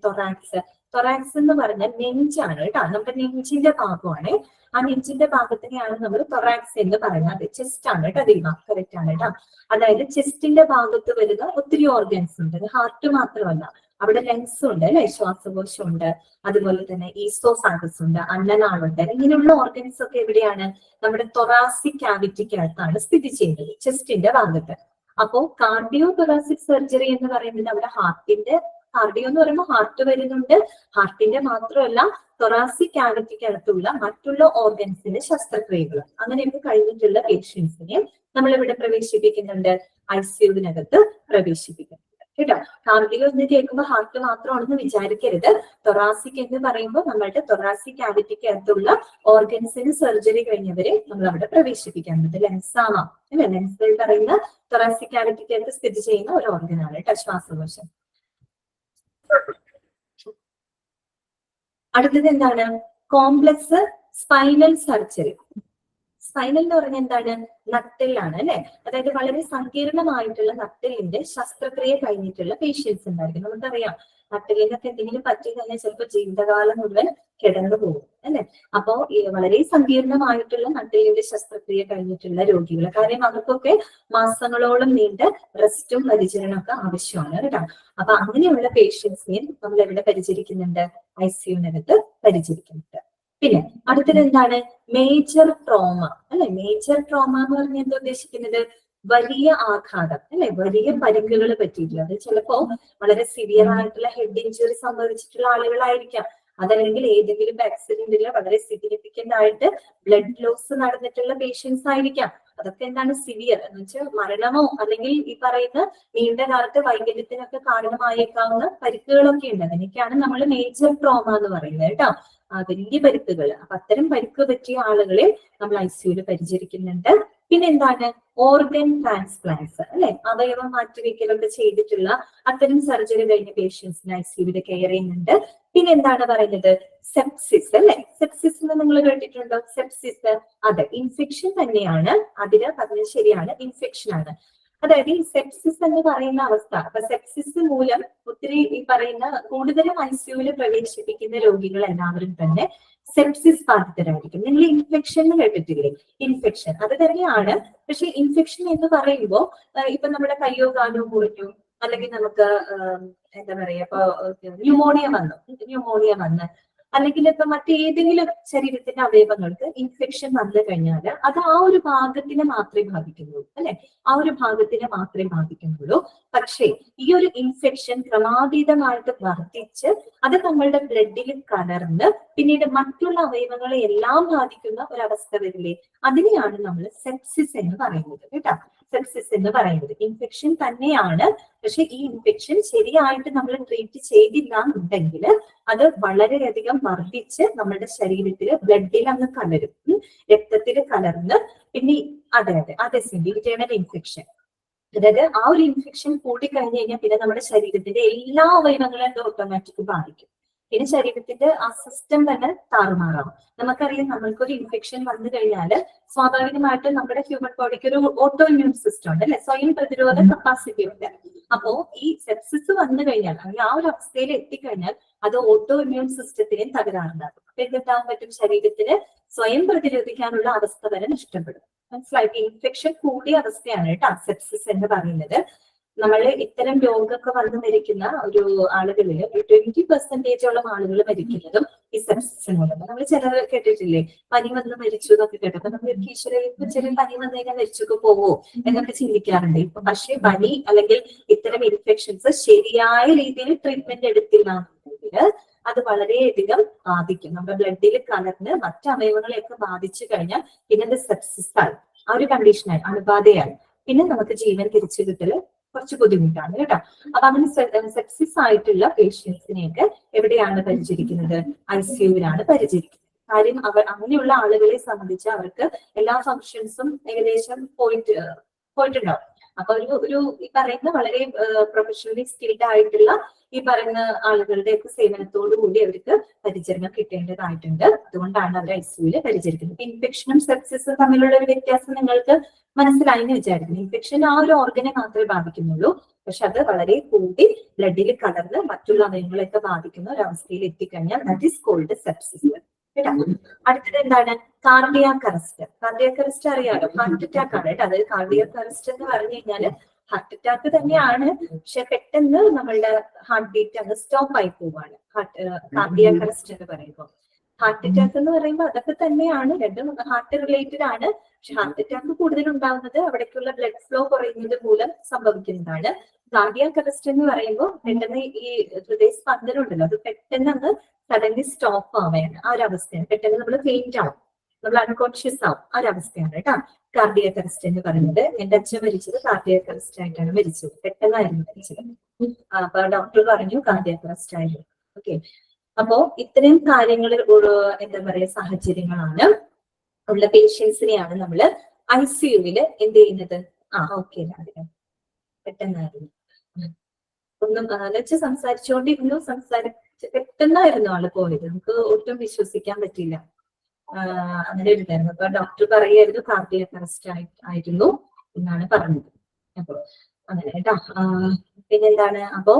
Speaker 1: തൊറാക്സ് എന്ന് പറഞ്ഞാൽ നെഞ്ചാണ് കേട്ടോ, നമ്മുടെ നെഞ്ചിന്റെ ഭാഗമാണ്. ആ നെഞ്ചിന്റെ ഭാഗത്തിനെയാണ് നമ്മൾ തൊറാക്സ് എന്ന് പറയുന്നത്. ചെസ്റ്റ് ആണ് കേട്ടോ, ദീപ കറക്റ്റ് ആണ് കേട്ടോ. അതായത് ചെസ്റ്റിന്റെ ഭാഗത്ത് വരുന്ന ഒത്തിരി ഓർഗൻസ് ഉണ്ട്, ഹാർട്ട് മാത്രമല്ല, അവിടെ ലങ്സ് ഉണ്ട് അല്ലെ, ശ്വാസകോശം ഉണ്ട്, അതുപോലെ തന്നെ ഈസോഫാഗസ് ഉണ്ട്, അന്നനാളുണ്ട്. ഇങ്ങനെയുള്ള ഓർഗൻസ് ഒക്കെ എവിടെയാണ്, നമ്മുടെ തൊറാസിക് ക്യാവിറ്റിക്കകത്താണ് സ്ഥിതി ചെയ്യുന്നത്, ചെസ്റ്റിന്റെ ഭാഗത്ത്. അപ്പോ കാർഡിയോ തൊറാസിക് സർജറി എന്ന് പറയുന്നത് അവിടെ ഹാർട്ടിന്റെ, കാർഡിയോ എന്ന് പറയുമ്പോൾ ഹാർട്ട് വരുന്നുണ്ട്, ഹാർട്ടിന്റെ മാത്രമല്ല തൊറാസിക് ക്യാവിറ്റിക്കകത്തുള്ള മറ്റുള്ള ഓർഗൻസിന്റെ ശസ്ത്രക്രിയകൾ അങ്ങനെയൊക്കെ കഴിഞ്ഞിട്ടുള്ള പേഷ്യൻസിനെ നമ്മൾ ഇവിടെ പ്രവേശിപ്പിക്കുന്നുണ്ട്, ICUവിനകത്ത് പ്രവേശിപ്പിക്കുന്നുണ്ട് കേട്ടോ. കാർഡിയോ എന്ന് കേൾക്കുമ്പോൾ ഹാർട്ട് മാത്രമാണെന്ന് വിചാരിക്കരുത്. തൊറാസിക് എന്ന് പറയുമ്പോൾ നമ്മളുടെ തൊറാസിക് ക്യാവിറ്റിക്കകത്തുള്ള ഓർഗൻസിന് സർജറി കഴിഞ്ഞവരെ നമ്മൾ അവിടെ പ്രവേശിപ്പിക്കാറുണ്ട്. ലെൻസ് ആവാം അല്ലെ, ലെൻസ് പറയുന്ന തൊറാസിക് ക്യാവിറ്റിക്കകത്ത് സ്ഥിതി ചെയ്യുന്ന ഒരു ഓർഗനാണ് കേട്ടോ, ശ്വാസകോശം. അടുത്തത് എന്താണ്, കോംപ്ലക്സ് സ്പൈനൽ സർജറി. സ്പൈനൽ എന്ന് പറഞ്ഞാൽ എന്താണ്, നട്ടെല്ലാണ് അല്ലെ, അതായത് വളരെ സങ്കീർണമായിട്ടുള്ള നട്ടെല്ലിന്റെ ശസ്ത്രക്രിയ കഴിഞ്ഞിട്ടുള്ള പേഷ്യൻസ് ഉണ്ടായിരിക്കും. നമുക്കറിയാം നട്ടെല്ലിനൊക്കെ എന്തെങ്കിലും പറ്റി കഴിഞ്ഞാൽ ചിലപ്പോൾ ജീവിതകാലം മുഴുവൻ കിടന്നു പോകും അല്ലെ. അപ്പോ വളരെ സങ്കീർണമായിട്ടുള്ള നട്ടെല്ലിന്റെ ശസ്ത്രക്രിയ കഴിഞ്ഞിട്ടുള്ള രോഗികൾ, കാര്യം അവർക്കൊക്കെ മാസങ്ങളോളം നീണ്ട റെസ്റ്റും പരിചരണവും ഒക്കെ ആവശ്യമാണ് കേട്ടോ. അപ്പൊ അങ്ങനെയുള്ള പേഷ്യൻസിനെ നമ്മൾ എവിടെ പരിചരിക്കുന്നുണ്ട്, ICUവിനകത്ത് പരിചരിക്കുന്നുണ്ട്. പിന്നെ അടുത്തത് എന്താണ്, മേജർ ട്രോമ അല്ലെ. മേജർ ട്രോമ എന്ന് പറഞ്ഞാൽ എന്താ ഉദ്ദേശിക്കുന്നത്, വലിയ ആഘാതം അല്ലെ, വലിയ പരിക്കുകൾ പറ്റിയിട്ടുള്ളത്. അത് ചിലപ്പോ വളരെ സിവിയർ ആയിട്ടുള്ള ഹെഡ് ഇഞ്ചുറി സംഭവിച്ചിട്ടുള്ള ആളുകളായിരിക്കാം, അതല്ലെങ്കിൽ ഏതെങ്കിലും ആക്സിഡന്റിൽ വളരെ സിഗ്നിഫിക്കന്റ് ആയിട്ട് ബ്ലഡ് ലോസ് നടന്നിട്ടുള്ള പേഷ്യൻസ് ആയിരിക്കാം. അതൊക്കെ എന്താണ്, സിവിയർ എന്ന് വെച്ചാൽ മരണമോ അല്ലെങ്കിൽ ഈ പറയുന്ന നീണ്ട കാലത്തെ വൈകല്യത്തിനൊക്കെ കാരണമായേക്കാവുന്ന പരിക്കുകളൊക്കെ ഉണ്ട്. അതിനൊക്കെയാണ് നമ്മൾ മേജർ ട്രോമ എന്ന് പറയുന്നത് കേട്ടോ, വലിയ പരിക്കുകൾ. അപ്പൊ അത്തരം പരിക്ക് പറ്റിയ ആളുകളെ നമ്മൾ ICUവിൽ പരിചരിക്കുന്നുണ്ട്. പിന്നെ എന്താണ്, ഓർഗൻ ട്രാൻസ്പ്ലാന്റ്സ് അല്ലെ, അവയവം മാറ്റിവെക്കലൊക്കെ ചെയ്തിട്ടുള്ള അത്തരം സർജറി കഴിഞ്ഞ പേഷ്യൻസിന് ICUവിൽ കെയർ ചെയ്യുന്നുണ്ട്. പിന്നെ എന്താണ് പറയുന്നത്, സെപ്സിസ് അല്ലെ. സെപ്സിസ് എന്ന് നിങ്ങൾ കേട്ടിട്ടുണ്ടോ, സെപ്സിസ് അതെ ഇൻഫെക്ഷൻ തന്നെയാണ്, അതിന് പറഞ്ഞത് ശരിയാണ്, ഇൻഫെക്ഷൻ ആണ്. അതായത് ഈ സെപ്സിസ് എന്ന് പറയുന്ന അവസ്ഥ, അപ്പൊ സെപ്സിസ് മൂലം ഒത്തിരി ഈ പറയുന്ന കൂടുതലും ICUവിൽ പ്രവേശിപ്പിക്കുന്ന രോഗികൾ എല്ലാവരും തന്നെ സെപ്സിസ് ബാധിതരായിരിക്കും. നിങ്ങൾ ഇൻഫെക്ഷൻ കേട്ടിട്ടില്ലേ, ഇൻഫെക്ഷൻ അത് തന്നെയാണ്. പക്ഷെ ഇൻഫെക്ഷൻ എന്ന് പറയുമ്പോൾ ഇപ്പൊ നമ്മുടെ കയ്യോ കാലോ മുറിഞ്ഞു, അല്ലെങ്കിൽ നമുക്ക് എന്താ പറയാ, ഇപ്പൊ ന്യൂമോണിയ വന്ന് അല്ലെങ്കിൽ ഇപ്പൊ മറ്റേതെങ്കിലും ശരീരത്തിന്റെ അവയവങ്ങൾക്ക് ഇൻഫെക്ഷൻ വന്നു കഴിഞ്ഞാൽ അത് ആ ഒരു ഭാഗത്തിനെ മാത്രമേ ബാധിക്കുന്നുള്ളൂ അല്ലെ, ആ ഒരു ഭാഗത്തിനെ മാത്രമേ ബാധിക്കുന്നുള്ളൂ. പക്ഷേ ഈ ഒരു ഇൻഫെക്ഷൻ ക്രമാതീതമായിട്ട് വർദ്ധിച്ച് അത് നമ്മളുടെ ബ്ലഡിൽ കലർന്ന് പിന്നീട് മറ്റുള്ള അവയവങ്ങളെ എല്ലാം ബാധിക്കുന്ന ഒരവസ്ഥ വരില്ലേ, അതിനെയാണ് നമ്മൾ സെപ്സിസ് എന്ന് പറയുന്നത് കേട്ടോ. സെപ്സിസ് എന്ന് പറയുന്നത്. ഇൻഫെക്ഷൻ തന്നെയാണ്, പക്ഷെ ഈ ഇൻഫെക്ഷൻ ശരിയായിട്ട് നമ്മൾ ട്രീറ്റ് ചെയ്തില്ല എന്നുണ്ടെങ്കിൽ അത് വളരെയധികം വർദ്ധിച്ച് നമ്മുടെ ശരീരത്തിൽ ബ്ലഡിൽ അങ്ങ് കലരും, രക്തത്തിൽ കലർന്ന് പിന്നെ അതെ ഇന്റേണൽ ഇൻഫെക്ഷൻ. അതായത് ആ ഒരു ഇൻഫെക്ഷൻ കൂടി കഴിഞ്ഞു കഴിഞ്ഞാൽ പിന്നെ നമ്മുടെ ശരീരത്തിന്റെ എല്ലാ അവയവങ്ങളും അത് ഓട്ടോമാറ്റിക് ബാധിക്കും. പിന്നെ ശരീരത്തിന്റെ ആ സിസ്റ്റം തന്നെ താറുമാറാവും. നമുക്കറിയാം, നമ്മൾക്കൊരു ഇൻഫെക്ഷൻ വന്നു കഴിഞ്ഞാൽ സ്വാഭാവികമായിട്ടും നമ്മുടെ ഹ്യൂമൻ ബോഡിക്ക് ഒരു ഓട്ടോ ഇമ്മ്യൂൺ സിസ്റ്റം ഉണ്ട് അല്ലെ, സ്വയം പ്രതിരോധ കപ്പാസിറ്റി ഉണ്ട്. അപ്പോ ഈ സെപ്സിസ് വന്നു കഴിഞ്ഞാൽ അല്ലെങ്കിൽ ആ ഒരു അവസ്ഥയിൽ എത്തിക്കഴിഞ്ഞാൽ അത് ഓട്ടോ ഇമ്മ്യൂൺ സിസ്റ്റത്തിനെ തകരാറുണ്ടാകും. അപ്പൊ എന്തുണ്ടാവാൻ പറ്റും, ശരീരത്തിന് സ്വയം പ്രതിരോധിക്കാനുള്ള അവസ്ഥ വരെ നഷ്ടപ്പെടും. മനസ്സിലായി? ഇൻഫെക്ഷൻ കൂടിയ അവസ്ഥയാണ് കേട്ടോ സെപ്സിസ് എന്ന് പറയുന്നത്. നമ്മൾ ഇത്തരം രോഗമൊക്കെ വന്ന് മരിക്കുന്ന ഒരു ആളുകളിൽ ഒരു 20% ആളുകൾ മരിക്കുന്നതും ഈ സെപ്സിസിനോട്. നമ്മൾ ചിലർ കേട്ടിട്ടില്ലേ, പനി വന്ന് മരിച്ചു എന്നൊക്കെ കേട്ടപ്പോ നമ്മൾ ഈശ്വര ചെറിയ പനി വന്നു കഴിഞ്ഞാൽ മരിച്ചൊക്കെ പോവോ എന്നൊക്കെ ചിന്തിക്കാറുണ്ട്. ഇപ്പൊ പക്ഷേ പനി അല്ലെങ്കിൽ ഇത്തരം ഇൻഫെക്ഷൻസ് ശരിയായ രീതിയിൽ ട്രീറ്റ്മെന്റ് എടുത്തില്ല എന്നുണ്ടെങ്കിൽ അത് വളരെയധികം ബാധിക്കും. നമ്മുടെ ബ്ലഡിൽ കലർന്ന് മറ്റു അവയവങ്ങളെയൊക്കെ ബാധിച്ചു കഴിഞ്ഞാൽ പിന്നെ അത് സെപ്സിസ് ആയി, ആ ഒരു കണ്ടീഷനായി, അണുബാധയായി. പിന്നെ നമുക്ക് ജീവൻ തിരിച്ചു കിട്ടല് കുറച്ച് ബുദ്ധിമുട്ടാണ് കേട്ടോ. അപ്പൊ അങ്ങനെ സെപ്സിസ് ആയിട്ടുള്ള പേഷ്യൻസിനെയൊക്കെ എവിടെയാണ് പരിചരിക്കുന്നത്? ICUവിലാണ് പരിചരിക്കുന്നത്. കാര്യം അങ്ങനെയുള്ള ആളുകളെ സംബന്ധിച്ച് അവർക്ക് എല്ലാ ഫങ്ഷൻസും ഏകദേശം പോയിട്ടുണ്ടാവും. അപ്പൊ ഒരു ഈ പറയുന്ന വളരെ പ്രൊഫഷണലി സ്കിൽഡ് ആയിട്ടുള്ള ഈ പറയുന്ന ആളുകളുടെ ഒക്കെ സേവനത്തോടു കൂടി അവർക്ക് പരിചരണം കിട്ടേണ്ടതായിട്ടുണ്ട്. അതുകൊണ്ടാണ് അവർ ICUവിൽ പരിചരിക്കുന്നത്. ഇൻഫെക്ഷനും സെപ്സിസും തമ്മിലുള്ള ഒരു വ്യത്യാസം നിങ്ങൾക്ക് മനസ്സിലായി എന്ന് വിചാരിക്കുന്നു. ഇൻഫെക്ഷൻ ആ ഒരു ഓർഗനെ മാത്രമേ ബാധിക്കുന്നുള്ളൂ, പക്ഷെ അത് വളരെ കൂടി ബ്ലഡിൽ കലർന്ന് മറ്റുള്ള അവയവങ്ങളെയൊക്കെ ബാധിക്കുന്ന ഒരു അവസ്ഥയിൽ എത്തിക്കഴിഞ്ഞാൽ ദാറ്റ് ഈസ് കോൾഡ് സെപ്സിസ് കേട്ടോ. അടുത്തത് എന്താണ്? Cardiac arrest. കാർഡിയാക് അറസ്റ്റ് അറിയാലോ, ഹാർട്ട് അറ്റാക്ക് ആണ് കേട്ടോ. അതായത് കാർഡിയാക് അറസ്റ്റ് എന്ന് പറഞ്ഞു കഴിഞ്ഞാൽ ഹാർട്ട് അറ്റാക്ക് തന്നെയാണ്, പക്ഷെ പെട്ടെന്ന് നമ്മളുടെ ഹാർട്ട് ബീറ്റ് അങ്ങ് സ്റ്റോപ്പ് ആയി പോവാണ് കാർഡിയാക് അറസ്റ്റ് എന്ന് പറയുമ്പോൾ. ഹാർട്ട് അറ്റാക്ക് എന്ന് പറയുമ്പോൾ അതൊക്കെ തന്നെയാണ്, രണ്ടും ഹാർട്ട് റിലേറ്റഡ് ആണ്. പക്ഷെ ഹാർട്ട് അറ്റാക്ക് കൂടുതൽ ഉണ്ടാവുന്നത് അവിടേക്കുള്ള ബ്ലഡ് ഫ്ലോ കുറയുന്നത് മൂലം സംഭവിക്കുന്നതാണ്. കാർഡിയാക് അറസ്റ്റ് എന്ന് പറയുമ്പോൾ പെട്ടെന്ന് ഈ ഹൃദയസ്പന്ദനം ഉണ്ടല്ലോ, അത് പെട്ടെന്ന് അങ്ങ് സഡൻലി സ്റ്റോപ്പ് ആവുകയാണ്. ആ ഒരു അവസ്ഥയാണ്. പെട്ടെന്ന് നമ്മൾ ഫെയിന്റ് ആവും, നമ്മൾ അൺകോൺഷ്യസ് ആവും. ആ ഒരു അവസ്ഥയാണ് കേട്ടോ കാർഡിയാക് അറസ്റ്റ് എന്ന് പറയുന്നത്. എന്റെ അച്ഛൻ മരിച്ചത് കാർഡിയാക് അറസ്റ്റ് ആയിട്ടാണ് മരിച്ചത്, പെട്ടെന്നായിരുന്നു മരിച്ചത്. അപ്പൊ ഡോക്ടർ പറഞ്ഞു കാർഡിയാക് അറസ്റ്റ് ആയിരുന്നു. ഓക്കെ, അപ്പോ ഇത്രയും കാര്യങ്ങളിൽ എന്താ പറയാ സാഹചര്യങ്ങളാണ് ഉള്ള പേഷ്യൻസിനെയാണ് നമ്മൾ ICUവിൽ എന്ത് ചെയ്യുന്നത്. ഓക്കെ, പെട്ടെന്നായിരുന്നു ഒന്നും വെച്ച് സംസാരിച്ചുകൊണ്ടിരുന്നു, പെട്ടെന്നായിരുന്നു ആള് പോയത്. നമുക്ക് ഒട്ടും വിശ്വസിക്കാൻ പറ്റില്ല. അങ്ങനെ ഉണ്ടായിരുന്നു. അപ്പൊ ഡോക്ടർ പറയായിരുന്നു കാർഡിയാക് അറസ്റ്റ് ആയിരുന്നു എന്നാണ് പറഞ്ഞത്. അപ്പൊ അങ്ങനെ കേട്ടോ. പിന്നെന്താണ്, അപ്പോ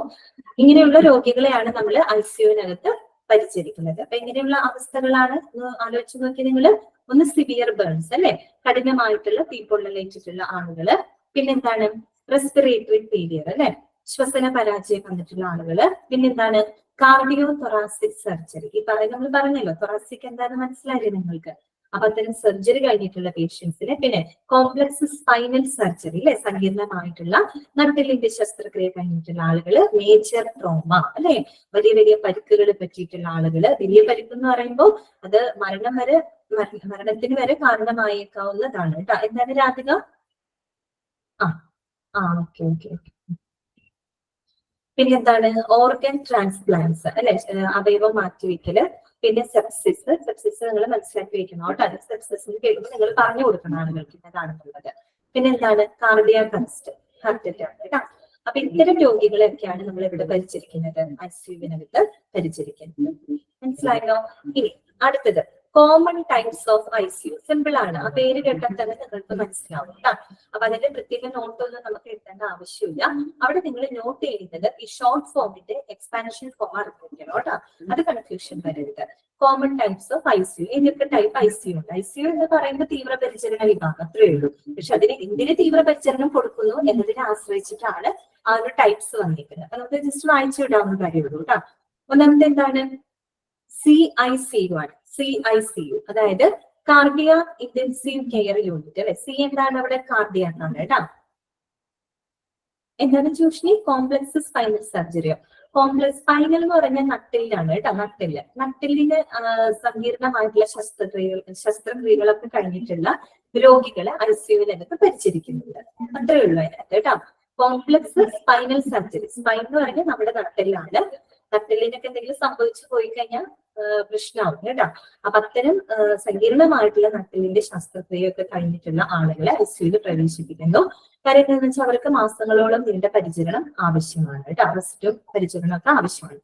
Speaker 1: ഇങ്ങനെയുള്ള രോഗികളെയാണ് നമ്മൾ ICUവിനകത്ത് പരിചരിക്കുന്നത്. അപ്പൊ ഇങ്ങനെയുള്ള അവസ്ഥകളാണ് ആലോചിച്ച് നോക്കി നിങ്ങൾ. ഒന്ന് സിവിയർ ബേൺസ് അല്ലെ, കഠിനമായിട്ടുള്ള തീപ്പൊള്ളലേറ്റിട്ടുള്ള ആളുകള്. പിന്നെന്താണ്, റെസ്പിറേറ്ററി ഫെയിലിയർ അല്ലെ, ശ്വസന പരാജയം വന്നിട്ടുള്ള ആളുകള്. പിന്നെന്താണ്, കാർഡിയോ തൊറാസിക് സർജറി. ഈ നമ്മൾ പറഞ്ഞല്ലോ തൊറാസിക് എന്താണെന്ന് മനസ്സിലായില്ലേ നിങ്ങൾക്ക്? അപ്പൊ അത്തരം സർജറി കഴിഞ്ഞിട്ടുള്ള പേഷ്യൻസിന്. പിന്നെ കോംപ്ലക്സ് സ്പൈനൽ സർജറി അല്ലെ, സങ്കീർണമായിട്ടുള്ള നട്ടെല്ലിന്റെ ശസ്ത്രക്രിയ കഴിഞ്ഞിട്ടുള്ള ആളുകള്. മേജർ ട്രോമ അല്ലെ, വലിയ വലിയ പരിക്കുകൾ പറ്റിയിട്ടുള്ള ആളുകള്. വലിയ പരിക്ക് എന്ന് പറയുമ്പോൾ അത് മരണത്തിന് വരെ കാരണമായേക്കാവുന്നതാണ് കേട്ടോ. എന്താണ് രാധിക? Okay okay okay. പിന്നെന്താണ്, ഓർഗൻ ട്രാൻസ്പ്ലാന്റ്സ് അല്ലെ, അവയവം മാറ്റിവെക്കല്. പിന്നെ സെപ്സിസ് നിങ്ങൾ മനസ്സിലാക്കി വെക്കണം കേട്ടോ. സെപ്സിസിന് കേൾക്കുമ്പോൾ നിങ്ങൾ പറഞ്ഞു കൊടുക്കണം ആളുകൾക്ക് ഇന്നതാണെന്നുള്ളത്. പിന്നെന്താണ്, കാർഡിയാക് അറസ്റ്റ്, ഹാർട്ട് അറ്റാക്ക് കേട്ടോ. അപ്പൊ ഇത്തരം രോഗികളെയൊക്കെയാണ് നമ്മൾ ഇവിടെ പരിചരിക്കുന്നത്, ICUവിനകത്ത് പരിചരിക്കുന്നത്. മനസ്സിലായല്ലോ? ഇനി അടുത്തത് common types of ICU. Simple ആണ്, ആ പേര് കേട്ടാൽ തന്നെ നിങ്ങൾക്ക് മനസ്സിലാവും കേട്ടോ. അപ്പൊ അതിന്റെ പ്രത്യേക നോട്ടൊന്നും നമുക്ക് എഴുതേണ്ട ആവശ്യമില്ല. അവിടെ നിങ്ങൾ നോട്ട് ചെയ്യുന്നത് ഈ ഷോർട്ട് ഫോമിന്റെ എക്സ്പാൻഷൻ ഫോം അറിഞ്ഞിരിക്കണം കേട്ടോ. അത് കൺഫ്യൂഷൻ വരരുത്. Common types of ICU. ഏതൊക്കെ ടൈപ്പ് ICU ഉണ്ട്? ICU എന്ന് പറയുമ്പോൾ തീവ്രപരിചരണ വിഭാഗം, അത്രയേ ഉള്ളൂ. പക്ഷെ അതിന് എന്തിന് തീവ്രപരിചരണം കൊടുക്കുന്നു എന്നതിനെ ആശ്രയിച്ചിട്ടാണ് ആ ഒരു ടൈപ്സ് വന്നിരിക്കുന്നത്. അപ്പൊ നമുക്ക് ജസ്റ്റ് വായിച്ചു വിടാവുന്ന കാര്യമുള്ളൂ കേട്ടോ. ഒന്നാമത്തെ എന്താണ്, CICU ആണ്. CICU അതായത് കാർഡിയാക് ഇന്റൻസീവ് കെയർ യൂണിറ്റ് അല്ലെ. C എന്താണ് അവിടെ? കാർഡിയാക് ആണ് കേട്ടോ. എന്താണ് ജോഷ്നി? കോംപ്ലക്സ് സ്പൈനൽ സർജറിയോ? കോംപ്ലക്സ് സ്പൈനൽ എന്ന് പറഞ്ഞാൽ നട്ടെല്ലാണ് കേട്ടോ. നട്ടെല്ലിന് സങ്കീർണമായിട്ടുള്ള ശസ്ത്രക്രിയകളൊക്കെ കഴിഞ്ഞിട്ടുള്ള രോഗികളെ ICU-ലേക്ക് പരിചരിക്കുന്നുണ്ട്. അത്രേ ഉള്ളൂ അതിനകത്ത് കേട്ടോ. Complex spinal surgery. സ്പൈൻ എന്ന് പറഞ്ഞാൽ നമ്മുടെ നട്ടെല്ലാണ്. നട്ടെല്ലിനൊക്കെ എന്തെങ്കിലും സംഭവിച്ചു പോയി കഴിഞ്ഞാൽ പ്രശ്നമാവും കേട്ടോ. അപ്പൊ അത്തരം സങ്കീർണമായിട്ടുള്ള നട്ടെല്ലിന്റെ ശസ്ത്രക്രിയയൊക്കെ കഴിഞ്ഞിട്ടുള്ള ആളുകളെ ICU-ൽ പ്രവേശിപ്പിക്കുന്നു. കാര്യം എന്താണെന്ന് വെച്ചാൽ അവർക്ക് മാസങ്ങളോളം നീണ്ട പരിചരണം ആവശ്യമാണ് കേട്ടോ. റെസ്റ്റും പരിചരണമൊക്കെ ആവശ്യമാണ്.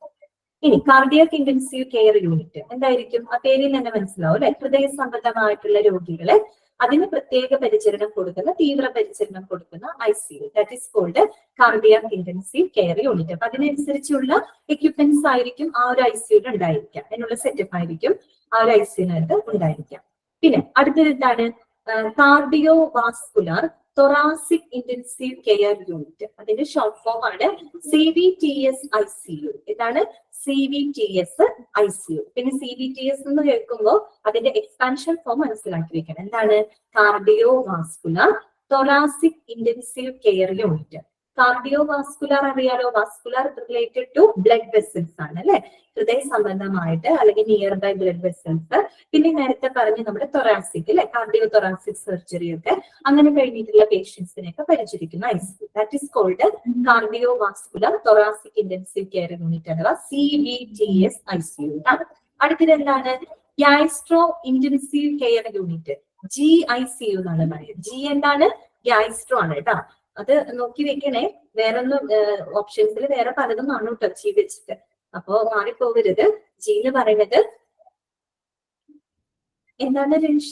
Speaker 1: ഇനി കാർഡിയാക് ഇന്റൻസീവ് കെയർ യൂണിറ്റ് എന്തായിരിക്കും? ആ പേരിൽ തന്നെ മനസ്സിലാവും അല്ലെ. ഹൃദയ സംബന്ധമായിട്ടുള്ള രോഗികളെ അതിന് പ്രത്യേക പരിചരണം കൊടുക്കുന്ന, തീവ്ര പരിചരണം കൊടുക്കുന്ന ICU, that is called cardiac intensive care unit. അപ്പൊ അതിനനുസരിച്ചുള്ള എക്യുപ്മെന്റ്സ് ആയിരിക്കും ആ ഒരു ICU-ൽ ഉണ്ടായിരിക്കാം, അതിനുള്ള സെറ്റപ്പ് ആയിരിക്കും ആ ഒരു ICU-നകത്ത് ഉണ്ടായിരിക്കാം. പിന്നെ അടുത്തത് എന്താണ്? Cardiovascular thoracic intensive care unit. അതിന്റെ ഷോർട്ട് ഫോം ആണ് CVTS ICU. ഇതാണ് CVTS ICU. പിന്നെ CVTS എന്ന് കേൾക്കുമ്പോൾ അതിന്റെ എക്സ്പാൻഷൻ ഫോം മനസ്സിലാക്കി വെക്കണം. എന്താണ്? Cardiovascular thoracic intensive care unit. Cardiovascular അറിയാലോ, vascular related to blood vessels ആണ് അല്ലെ, ഹൃദയ സംബന്ധമായിട്ട് അല്ലെങ്കിൽ നിയർ ബൈ ബ്ലഡ് വെസൽസ്. പിന്നെ നേരത്തെ പറഞ്ഞ് നമ്മുടെ തൊറാസിക് അല്ലെ, കാർഡിയോ തൊറാസിക് സർജറി ഒക്കെ അങ്ങനെ കഴിഞ്ഞിട്ടുള്ള പേഷ്യൻസിനെയൊക്കെ പരിചരിക്കുന്ന ICU, that is called cardiovascular thoracic intensive care unit അഥവാ CVTS ICU. അടുത്തത് എന്താണ്? Gastro intensive care unit, GICU എന്നാണ് പറയുന്നത്. G എന്താണ്? ഗ്യാസ്ട്രോ ആണ് കേട്ടോ. അത് നോക്കി വെക്കണേ. വേറൊന്നും ഓപ്ഷൻസിൽ വേറെ പലതും ആണ് കേട്ടോ G വെച്ചിട്ട്. അപ്പോ മാറിപ്പോകരുത്. G എന്ന് പറയുന്നത് എന്താണ് രഞ്ഷ?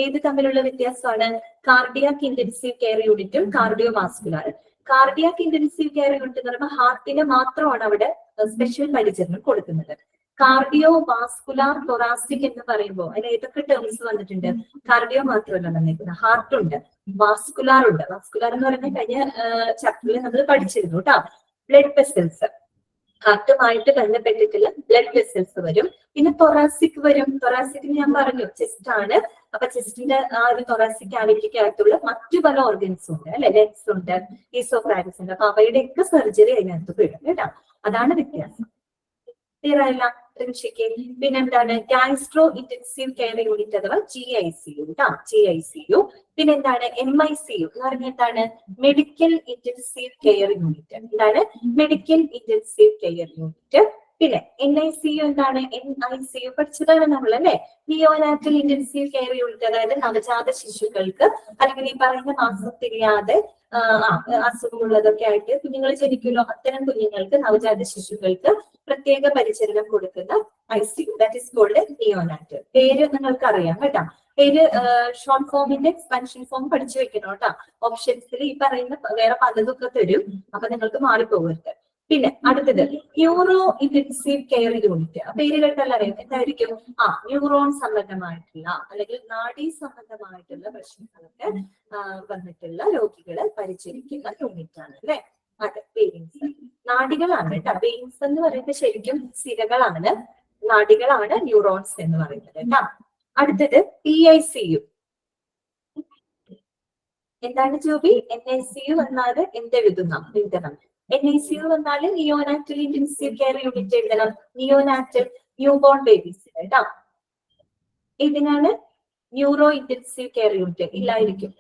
Speaker 1: ഏത് തമ്മിലുള്ള വ്യത്യാസമാണ്? കാർഡിയാക് ഇന്റൻസീവ് കെയർ യൂണിറ്റും cardio vascular. Cardiac intensive care unit എന്ന് പറയുമ്പോൾ ഹാർട്ടിന് മാത്രമാണ് അവിടെ സ്പെഷ്യൽ പരിചരണം കൊടുക്കുന്നത്. കാർഡിയോ വാസ്കുലാർ തൊറാസിക് എന്ന് പറയുമ്പോൾ അതിൽ ഏതൊക്കെ ടേംസ് വന്നിട്ടുണ്ട്? കാർഡിയോ മാത്രമല്ല വന്നിരിക്കുന്നത്, ഹാർട്ട് ഉണ്ട്, വാസ്കുലാർ ഉണ്ട്. വാസ്കുലാർ എന്ന് പറയുന്നത് കഴിഞ്ഞ ചാപ്റ്ററിൽ നമ്മൾ പഠിച്ചിരുന്നു കേട്ടോ. ബ്ലഡ് വെസൽസ്, ഹാർട്ടുമായിട്ട് ബന്ധപ്പെട്ടിട്ടുള്ള ബ്ലഡ് വെസൽസ് വരും. പിന്നെ തൊറാസിക് വരും. തൊറാസിക് ഞാൻ പറഞ്ഞു ചെസ്റ്റ് ആണ്. അപ്പൊ ചെസ്റ്റിന്റെ ആ ഒരു തൊറാസിക് ക്യാവിറ്റിക്കകത്തുള്ള മറ്റു പല ഓർഗൻസും ഉണ്ട് അല്ലെ, ലെഗ്സ് ഉണ്ട്, ഈസോഫാഗസ് ഉണ്ട്. അപ്പൊ അവയുടെയൊക്കെ സർജറി അതിനകത്ത് വരും കേട്ടോ. അതാണ് വ്യത്യാസം. ക്ലിയർ ആയില്ല രഞ്ഷിക്ക്? പിന്നെന്താണ്? ഗ്യാസ്ട്രോ ഇന്റൻസീവ് കെയർ യൂണിറ്റ് അഥവാ GICU കേട്ടോ, GICU. പിന്നെന്താണ്? MICU എന്ന് പറഞ്ഞാൽ എന്താണ്? Medical intensive care unit. എന്താണ്? Medical intensive care unit. പിന്നെ NICU എന്താണ്? NICU പഠിച്ചതാണ് നമ്മൾ അല്ലെ, നിയോനാറ്റൽ ഇന്റൻസീവ് കെയർ യൂണിറ്റ്. അതായത് നവജാത ശിശുക്കൾക്ക് അല്ലെങ്കിൽ ഈ പറയുന്ന മാസം തിരിയാതെ അസുഖമുള്ളതൊക്കെ ആയിട്ട് കുഞ്ഞുങ്ങൾ ജനിക്കുമല്ലോ, അത്തരം കുഞ്ഞുങ്ങൾക്ക്, നവജാത ശിശുക്കൾക്ക് പ്രത്യേക പരിചരണം കൊടുക്കുന്ന ICU, that is called neonatal. പേര് നിങ്ങൾക്ക് അറിയാം കേട്ടോ. പേര് ഷോർട്ട് ഫോമിന്റെ എക്സ്പാൻഷൻ ഫോം പഠിച്ചു വെക്കണം കേട്ടോ. ഓപ്ഷൻസിൽ ഈ പറയുന്ന വേറെ പലതൊക്കെ തരും, അപ്പൊ നിങ്ങൾക്ക് മാറിപ്പോകരുത്. പിന്നെ അടുത്തത് ന്യൂറോ ഇന്റൻസീവ് കെയർ യൂണിറ്റ്. പേര് കേട്ടാൽ അറിയാം എന്തായിരിക്കും? ന്യൂറോൺ സംബന്ധമായിട്ടുള്ള അല്ലെങ്കിൽ നാഡീ സംബന്ധമായിട്ടുള്ള പ്രശ്നങ്ങളൊക്കെ വന്നിട്ടുള്ള രോഗികളെ പരിചരിക്കുന്ന യൂണിറ്റ് ആണ് അല്ലെ. അതെ, വെയിൻസ് നാഡികളാണ് കേട്ടോ. വെയിൻസ് എന്ന് പറയുന്നത് ശരിക്കും സിരകളാണ്, നാഡികളാണ് ന്യൂറോൺസ് എന്ന് പറയുന്നത് കേട്ടോ. അടുത്തത് PICU. എന്താണ് ജോബി? NICU എന്നാല് എന്തെഴുതുന്ന എഴുതണം. NICU വന്നാല് നിയോനാറ്റൽ ഇന്റൻസീവ് കെയർ യൂണിറ്റ് എഴുതണം. നിയോനാറ്റൽ ന്യൂ ബോൺ ബേബീസ് കേട്ടോ. ഇതിനാണ് ന്യൂറോ ഇന്റൻസീവ് കെയർ യൂണിറ്റ് ഇല്ലായിരിക്കും.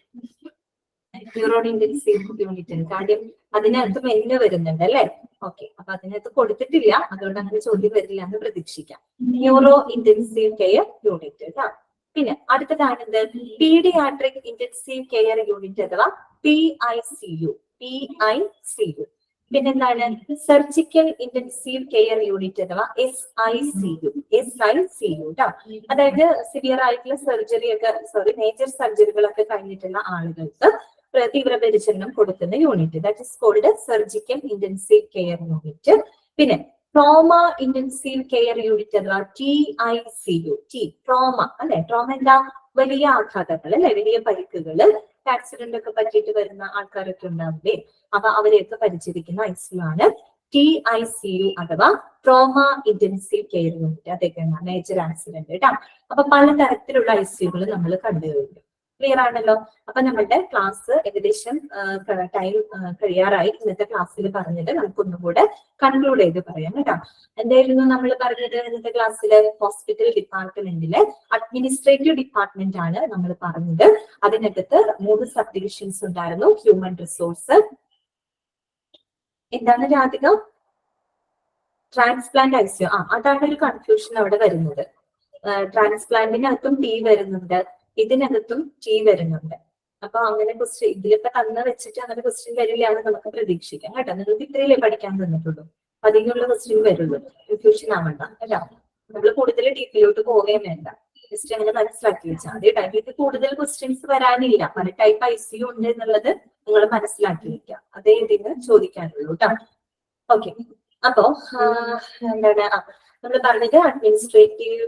Speaker 1: ന്യൂറോ ഇന്റൻസീവ് യൂണിറ്റ് കാര്യം അതിനകത്ത് മെന്നു വരുന്നുണ്ട് അല്ലെ. ഓക്കെ, അപ്പൊ അതിനകത്ത് കൊടുത്തിട്ടില്ല, അതുകൊണ്ട് അങ്ങനെ ചോദ്യം വരില്ല എന്ന് പ്രതീക്ഷിക്കാം. ന്യൂറോ ഇന്റൻസീവ് കെയർ യൂണിറ്റ് കേട്ടോ. പിന്നെ അടുത്തതാണെന്ത്? പീഡിയാട്രിക് ഇന്റൻസീവ് കെയർ യൂണിറ്റ് അഥവാ PICU. പിന്നെന്താണ്? സർജിക്കൽ ഇന്റൻസീവ് കെയർ യൂണിറ്റ് അഥവാ SICU കേട്ടോ. അതായത് സിവിയർ ആയിട്ടുള്ള സർജറി ഒക്കെ മേജർ സർജറികളൊക്കെ കഴിഞ്ഞിട്ടുള്ള ആളുകൾക്ക് തീവ്ര പരിചരണം കൊടുക്കുന്ന unit, that is called surgical intensive care unit. പിന്നെ ട്രോമ ഇന്റൻസീവ് കെയർ യൂണിറ്റ് അഥവാ TICU. ട്രോമ അല്ലെ, ട്രോമ എന്താ? വലിയ ആഘാതങ്ങൾ അല്ലെ, വലിയ പരിക്കുകള്, ആക്സിഡന്റ് ഒക്കെ പറ്റിയിട്ട് വരുന്ന ആൾക്കാരൊക്കെ ഉണ്ടാവില്ലേ, അപ്പൊ അവരെയൊക്കെ പരിചരിക്കുന്ന ICU ആണ് TICU അഥവാ ട്രോമ ഇന്റൻസീവ് കെയർ യൂണിറ്റ്. അതൊക്കെ മേജർ ആക്സിഡന്റ് കേട്ടോ. അപ്പൊ പലതരത്തിലുള്ള ICUകൾ നമ്മൾ കണ്ടു കഴിഞ്ഞു. ക്ലിയർ ആണല്ലോ. അപ്പൊ നമ്മുടെ ക്ലാസ് ഏകദേശം ടൈം കഴിയാറായി. ഇന്നത്തെ ക്ലാസ്സിൽ പറഞ്ഞത് നമുക്കൊന്നും കൂടെ കൺക്ലൂഡ് ചെയ്ത് പറയാം കേട്ടോ. എന്തായിരുന്നു നമ്മൾ പറഞ്ഞത് ഇന്നത്തെ ക്ലാസ്സിൽ? ഹോസ്പിറ്റൽ ഡിപ്പാർട്ട്മെന്റിലെ അഡ്മിനിസ്ട്രേറ്റീവ് ഡിപ്പാർട്ട്മെന്റ് ആണ് നമ്മൾ പറഞ്ഞത്. അതിനകത്ത് 3 സബ് ഡിവിഷൻസ് ഉണ്ടായിരുന്നു. ഹ്യൂമൻ റിസോഴ്സ്, എന്താണ് രാധിക? Transplant ICU. അതാണ് ഒരു കൺഫ്യൂഷൻ അവിടെ വരുന്നത്. ട്രാൻസ്പ്ലാന്റിനകത്തും ടി വരുന്നുണ്ട്, ഇതിനകത്തും ടി വരുന്നുണ്ട്. അപ്പൊ അങ്ങനെ ക്വസ്റ്റ്യൻ ഇതിലിപ്പോ തന്ന വെച്ചിട്ട് അങ്ങനെ ക്വസ്റ്റ്യൻ വരില്ല എന്ന് നമുക്ക് പ്രതീക്ഷിക്കാം കേട്ടോ. നിങ്ങൾക്ക് ഇത്രയല്ലേ പഠിക്കാൻ തന്നിട്ടുള്ളൂ, അതിനുള്ള ക്വസ്റ്റ്യൻ വരുള്ളൂ. കൺഫ്യൂഷൻ ആവണ്ട കേട്ടോ. നമ്മൾ കൂടുതൽ ഡീപ്പിലോട്ട് പോവുകയും വേണ്ട, ജസ്റ്റ് അങ്ങനെ മനസ്സിലാക്കി വെച്ചാൽ അതേ ടൈപ്പിൽ കൂടുതൽ ക്വസ്റ്റ്യൻസ് വരാനില്ല. പല ടൈപ്പ് ഐസിയു ഉണ്ട് എന്നുള്ളത് നിങ്ങൾ മനസ്സിലാക്കി വെക്കുക. അതേ ഇതിന് ചോദിക്കാനുള്ളൂ കേട്ടോ. ഓക്കെ, അപ്പോ എന്താണ് നമ്മൾ പറഞ്ഞത് അഡ്മിനിസ്ട്രേറ്റീവ്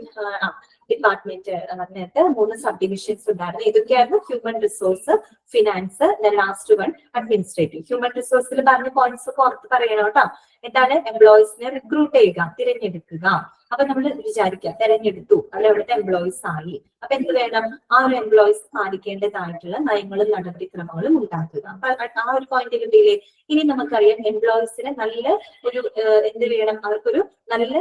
Speaker 1: ഡിപ്പാർട്ട്മെന്റ് അതിനകത്ത് 3 സബ് ഡിവിഷൻസ് ഉണ്ടായിരുന്നു. ഇതൊക്കെയായിരുന്നു human resource, finance, last one administrative. Human റിസോഴ്സിൽ പറഞ്ഞ പോയിന്റ്സ് ഒക്കെ ഓർത്ത് പറയണം കേട്ടോ. എന്താണ്? എംപ്ലോയീസിനെ റിക്രൂട്ട് ചെയ്യുക, തിരഞ്ഞെടുക്കുക. അപ്പൊ നമ്മൾ വിചാരിക്കുക തിരഞ്ഞെടുത്തു, അല്ല അവിടുത്തെ എംപ്ലോയീസ് ആയി. അപ്പൊ എന്ത് വേണം? ആ ഒരു എംപ്ലോയീസ് പാലിക്കേണ്ടതായിട്ടുള്ള നയങ്ങളും നടപടിക്രമങ്ങളും ഉണ്ടാക്കുക. അപ്പൊ ആ ഒരു പോയിന്റ് കിട്ടിയില്ലേ? ഇനി നമുക്കറിയാം എംപ്ലോയീസിന് നല്ല ഒരു എന്ത് വേണം? അവർക്കൊരു നല്ല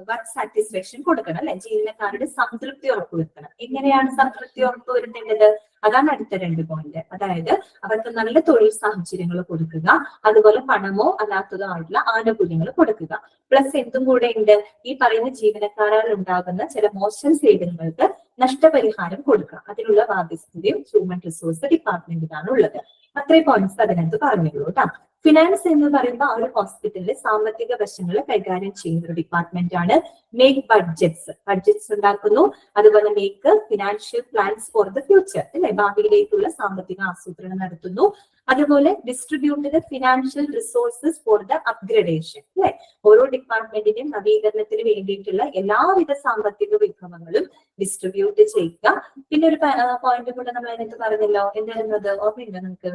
Speaker 1: വർക്ക് സാറ്റിസ്ഫാക്ഷൻ കൊടുക്കണം അല്ലെ? ജീവനക്കാരുടെ സംതൃപ്തി ഉറപ്പുവരുത്തണം. എങ്ങനെയാണ് സംതൃപ്തി ഉറപ്പുവരുത്തേണ്ടത്? അതാണ് അടുത്ത 2 പോയിന്റ്. അതായത് അവർക്ക് നല്ല തൊഴിൽ സാഹചര്യങ്ങൾ കൊടുക്കുക, അതുപോലെ പണമോ അല്ലാത്തതോ ആയിട്ടുള്ള ആനുകൂല്യങ്ങൾ കൊടുക്കുക. പ്ലസ് എന്തും കൂടെ ഉണ്ട്, ഈ പറയുന്ന ജീവനക്കാരാൽ ഉണ്ടാകുന്ന ചില മോശം സേവനങ്ങൾക്ക് നഷ്ടപരിഹാരം കൊടുക്കുക. അതിനുള്ള ബാധ്യസ്ഥതയും ഹ്യൂമൻ റിസോഴ്സ് ഡിപ്പാർട്ട്മെന്റിനാണ് ഉള്ളത്. അത്രയും പോയിന്റ്സ് അതിനകത്ത് പറഞ്ഞുള്ളൂ കേട്ടോ. ഫിനാൻസ് എന്ന് പറയുമ്പോൾ ആ ഒരു ഹോസ്പിറ്റലിലെ സാമ്പത്തിക വശങ്ങൾ കൈകാര്യം ചെയ്യുന്ന ഒരു ഡിപ്പാർട്ട്മെന്റ് ആണ്. മേക്ക് ബഡ്ജറ്റ്സ് ഉണ്ടാക്കുന്നു, അതുപോലെ make financial plans for the future അല്ലെ? ഭാവിയിലേക്കുള്ള സാമ്പത്തിക ആസൂത്രണം നടത്തുന്നു. അതുപോലെ distributed financial resources for the upgradation അല്ലെ? ഓരോ ഡിപ്പാർട്ട്മെന്റിന്റെയും നവീകരണത്തിന് വേണ്ടിയിട്ടുള്ള എല്ലാവിധ സാമ്പത്തിക വിഭവങ്ങളും ഡിസ്ട്രിബ്യൂട്ട് ചെയ്യുക. പിന്നെ ഒരു പോയിന്റ് കൂടെ നമ്മൾ അതിനകത്ത് പറഞ്ഞല്ലോ, എന്തായിരുന്നത്? ഓർമ്മയില്ല നിങ്ങൾക്ക്?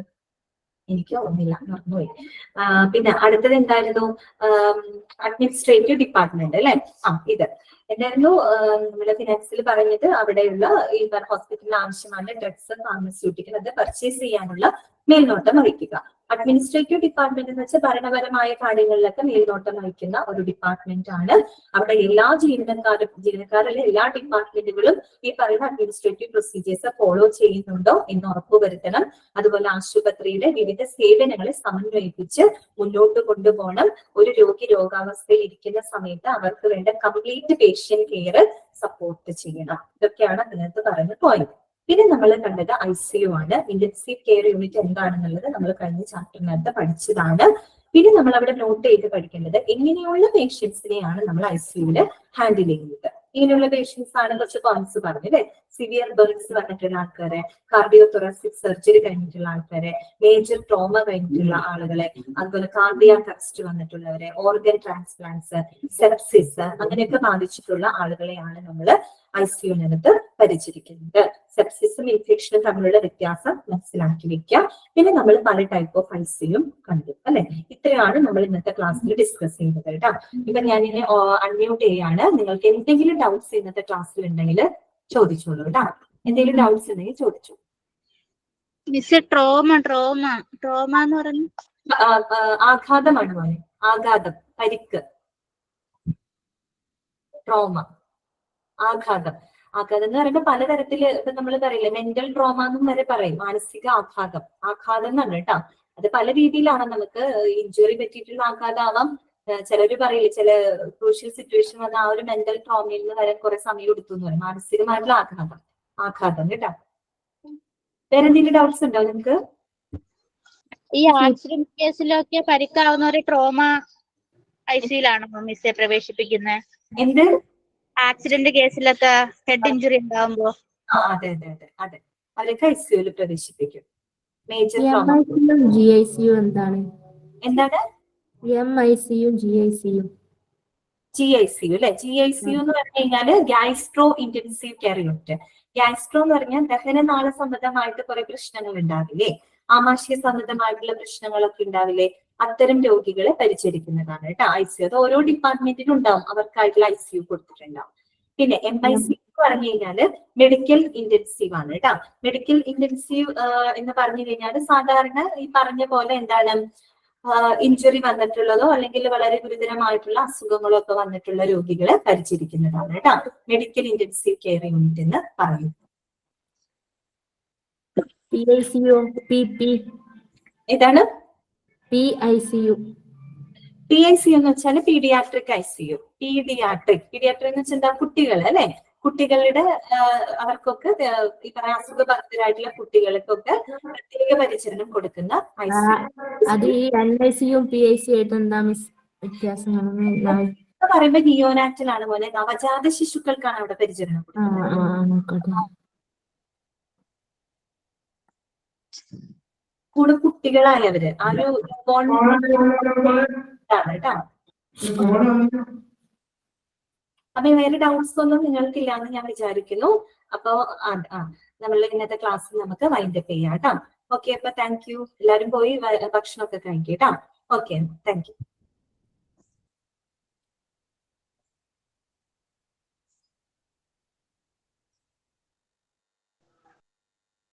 Speaker 1: എനിക്ക് ഓർമ്മയില്ല, മറന്നുപോയി. പിന്നെ അടുത്തത് എന്തായിരുന്നു? അഡ്മിനിസ്ട്രേറ്റീവ് ഡിപ്പാർട്ട്മെന്റ് അല്ലെ? ഇത് എന്തായിരുന്നു? നമ്മുടെ ഫിനാൻസിൽ പറഞ്ഞത് അവിടെയുള്ള ഈ ഹോസ്പിറ്റലിൽ ആവശ്യമായ ഡ്രഗ്സ്, ഫാർമസ്യൂട്ടിക്കൽ അത് പർച്ചേസ് ചെയ്യാനുള്ള മേൽനോട്ടം വഹിക്കുക. അഡ്മിനിസ്ട്രേറ്റീവ് ഡിപ്പാർട്ട്മെന്റ് എന്ന് വെച്ചാൽ ഭരണപരമായ കാര്യങ്ങളിലൊക്കെ മേൽനോട്ടം വഹിക്കുന്ന ഒരു ഡിപ്പാർട്ട്മെന്റ് ആണ്. അവിടെ എല്ലാ ജീവനക്കാരിലെ എല്ലാ ഡിപ്പാർട്ട്മെന്റുകളും ഈ പറയുന്ന അഡ്മിനിസ്ട്രേറ്റീവ് പ്രൊസീജിയേഴ്സ് ഫോളോ ചെയ്യുന്നുണ്ടോ എന്ന് ഉറപ്പുവരുത്തണം. അതുപോലെ ആശുപത്രിയിലെ വിവിധ സേവനങ്ങളെ സമന്വയിപ്പിച്ച് മുന്നോട്ട് കൊണ്ടുപോകണം. ഒരു രോഗി രോഗാവസ്ഥയിൽ ഇരിക്കുന്ന സമയത്ത് അവർക്ക് വേണ്ട കംപ്ലീറ്റ് പേഷ്യന്റ് കെയർ സപ്പോർട്ട് ചെയ്യണം. ഇതൊക്കെയാണ് അതിനകത്ത് പറയുന്ന പോയിന്റ്. പിന്നെ നമ്മൾ കണ്ടത് ICU ആണ്. ഇന്റൻസീവ് കെയർ യൂണിറ്റ് എന്താണെന്നുള്ളത് നമ്മൾ കഴിഞ്ഞ ചാപ്റ്ററിനകത്ത് പഠിച്ചതാണ്. പിന്നെ നമ്മൾ അവിടെ നോട്ട് ചെയ്ത് പഠിക്കേണ്ടത് എങ്ങനെയുള്ള പേഷ്യൻസിനെയാണ് നമ്മൾ ICUവിൽ ഹാൻഡിൽ ചെയ്യുന്നത്. ഇങ്ങനെയുള്ള പേഷ്യൻസ് ആണ് കുറച്ച് പോയിന്റ്സ് പറഞ്ഞു അല്ലെ? സിവിയർ ബേൺസ് വന്നിട്ടുള്ള ആൾക്കാരെ, കാർഡിയോതൊറാസിക് സർജറി കഴിഞ്ഞിട്ടുള്ള ആൾക്കാരെ, മേജർ ട്രോമ കഴിഞ്ഞിട്ടുള്ള ആളുകളെ, അതുപോലെ കാർഡിയാക് അറസ്റ്റ് വന്നിട്ടുള്ളവരെ, ഓർഗൻ ട്രാൻസ്പ്ലാന്റ്സ്, സെപ്സിസ് അങ്ങനെയൊക്കെ ബാധിച്ചിട്ടുള്ള ആളുകളെയാണ് നമ്മൾ ICUവിനകത്ത് പരിചരിക്കുന്നത്. സെപ്സിസും ഇൻഫെക്ഷനും തമ്മിലുള്ള വ്യത്യാസം മനസ്സിലാക്കി വെക്കാം. പിന്നെ നമ്മൾ പല ടൈപ്പ് ഓഫ് ICU കണ്ടു അല്ലെ? ഇത്രയാണ് നമ്മൾ ഇന്നത്തെ ക്ലാസ്സിൽ ഡിസ്കസ് ചെയ്യുന്നത് കേട്ടോ. ഇപ്പൊ ഞാൻ ഇനി അൺമ്യൂട്ട് ചെയ്യാണ്. നിങ്ങൾക്ക് എന്തെങ്കിലും ഡൗട്ട്സ് ഇന്നത്തെ ക്ലാസ്സിൽ ഉണ്ടെങ്കിൽ ചോദിച്ചോളൂ കേട്ടോ. എന്തെങ്കിലും ഡൗട്ട്സ് ഉണ്ടെങ്കിൽ ചോദിച്ചു.
Speaker 2: മിസ് ട്രോമ എന്ന് പറഞ്ഞു
Speaker 1: ആഘാതമാണ് മോനെ. ആഘാതം, പരിക്ക്, ട്രോമ, ആഘാതം. ആഘാതം എന്ന് പറയുമ്പോൾ പലതരത്തില് ഇപ്പൊ നമ്മൾ പറയില്ലേ, മെന്റൽ ട്രോമ എന്നും വരെ പറയും. മാനസിക ആഘാതം, ആഘാതം എന്നാണ് കേട്ടോ. അത് പല രീതിയിലാണ്. നമുക്ക് ഇഞ്ചുറി പറ്റിയിട്ടുള്ള ആഘാതം ആവാം. ചിലര് പറയില്ലേ, ചില ക്രൂഷ്യൽ സിറ്റുവേഷൻ വന്ന ആ ഒരു മെന്റൽ ട്രോമയിൽ നിന്ന് വരാൻ കുറെ സമയം എടുത്തു എന്ന് പറയും. മാനസികമായിട്ടുള്ള ആഘാതം കേട്ടോ. വേറെ എന്തെങ്കിലും ഡൗട്ട്സ് ഉണ്ടോ നിങ്ങൾക്ക്?
Speaker 2: ഈ ആക്സിഡന്റ് കേസിലൊക്കെ പരിക്കാവുന്നവരെ ട്രോമ ICUലാണോ മിസ്സെ പ്രവേശിപ്പിക്കുന്നത്?
Speaker 1: എന്ത്
Speaker 2: ആക്സിഡന്റ് കേസിലൊക്കെ ഹെഡ് ഇഞ്ചുറി ഉണ്ടാവുമ്പോ?
Speaker 1: അതെ അവരൊക്കെ ICUവിൽ പ്രവേശിപ്പിക്കും. മേജർ
Speaker 3: GICU എന്താണ്? MICU GICU
Speaker 1: അല്ലെ? GICU എന്ന് പറഞ്ഞു കഴിഞ്ഞാല് gastro intensive care unit. Gastro എന്ന് പറഞ്ഞാൽ ദഹനനാള സംബന്ധമായിട്ട് കുറെ പ്രശ്നങ്ങൾ ഉണ്ടാവില്ലേ? ആമാശയ സംബന്ധമായിട്ടുള്ള പ്രശ്നങ്ങളൊക്കെ ഉണ്ടാവില്ലേ? അത്തരം രോഗികളെ പരിചരിക്കുന്നതാണ് കേട്ടോ ICU. അത് ഓരോ ഡിപ്പാർട്ട്മെന്റിനും ഉണ്ടാവും, അവർക്കായിട്ടുള്ള ICU കൊടുത്തിട്ടുണ്ടാവും. പിന്നെ MICU പറഞ്ഞു കഴിഞ്ഞാല് മെഡിക്കൽ ഇന്റൻസീവ് ആണ് കേട്ടോ. മെഡിക്കൽ ഇന്റൻസീവ് എന്ന് പറഞ്ഞു കഴിഞ്ഞാൽ സാധാരണ ഈ പറഞ്ഞ പോലെ എന്താണ് ഇഞ്ചുറി വന്നിട്ടുള്ളതോ അല്ലെങ്കിൽ വളരെ ഗുരുതരമായിട്ടുള്ള അസുഖങ്ങളോ ഒക്കെ വന്നിട്ടുള്ള രോഗികളെ പരിചരിക്കുന്നതാണ് കേട്ടോ മെഡിക്കൽ ഇന്റൻസീവ് കെയർ യൂണിറ്റ് എന്ന് പറയും.
Speaker 3: PICU, PP,
Speaker 1: ഏതാണ്
Speaker 3: PICU,
Speaker 1: PICU എന്ന് വെച്ചാൽ പീഡിയാട്രിക് ICU. പീഡിയാട്രിക് എന്ന് വെച്ചാൽ എന്താ, കുട്ടികൾ അല്ലെ, കുട്ടികളുടെ അവർക്കൊക്കെ ഈ പറയുന്ന അസുഖബാധിതരായിട്ടുള്ള കുട്ടികൾക്കൊക്കെ പ്രത്യേക പരിചരണം കൊടുക്കുന്ന ICU.
Speaker 3: അത് ഈ NICU PICU ആയിട്ട് എന്താ വ്യത്യാസങ്ങൾ?
Speaker 1: പറയുമ്പോ നിയോനാറ്റലാണ് പോലെ നവജാത ശിശുക്കൾക്കാണ് അവിടെ പരിചരണം കൊടുക്കുന്നത്. കൂടെ കുട്ടികളായവര് ആ ഒരു കേട്ടോ. അപ്പൊ വേറെ ഡൗട്ട്സ് ഒന്നും നിങ്ങൾക്കില്ലാന്ന് ഞാൻ വിചാരിക്കുന്നു. അപ്പൊ നമ്മൾ ഇന്നത്തെ ക്ലാസ്സിൽ നമുക്ക് വൈൻഡപ്പ് ചെയ്യാം കേട്ടോ. ഓക്കെ, അപ്പൊ താങ്ക് യു. എല്ലാവരും പോയി ഭക്ഷണമൊക്കെ കഴിക്കാം കേട്ടോ. Okay, thank you.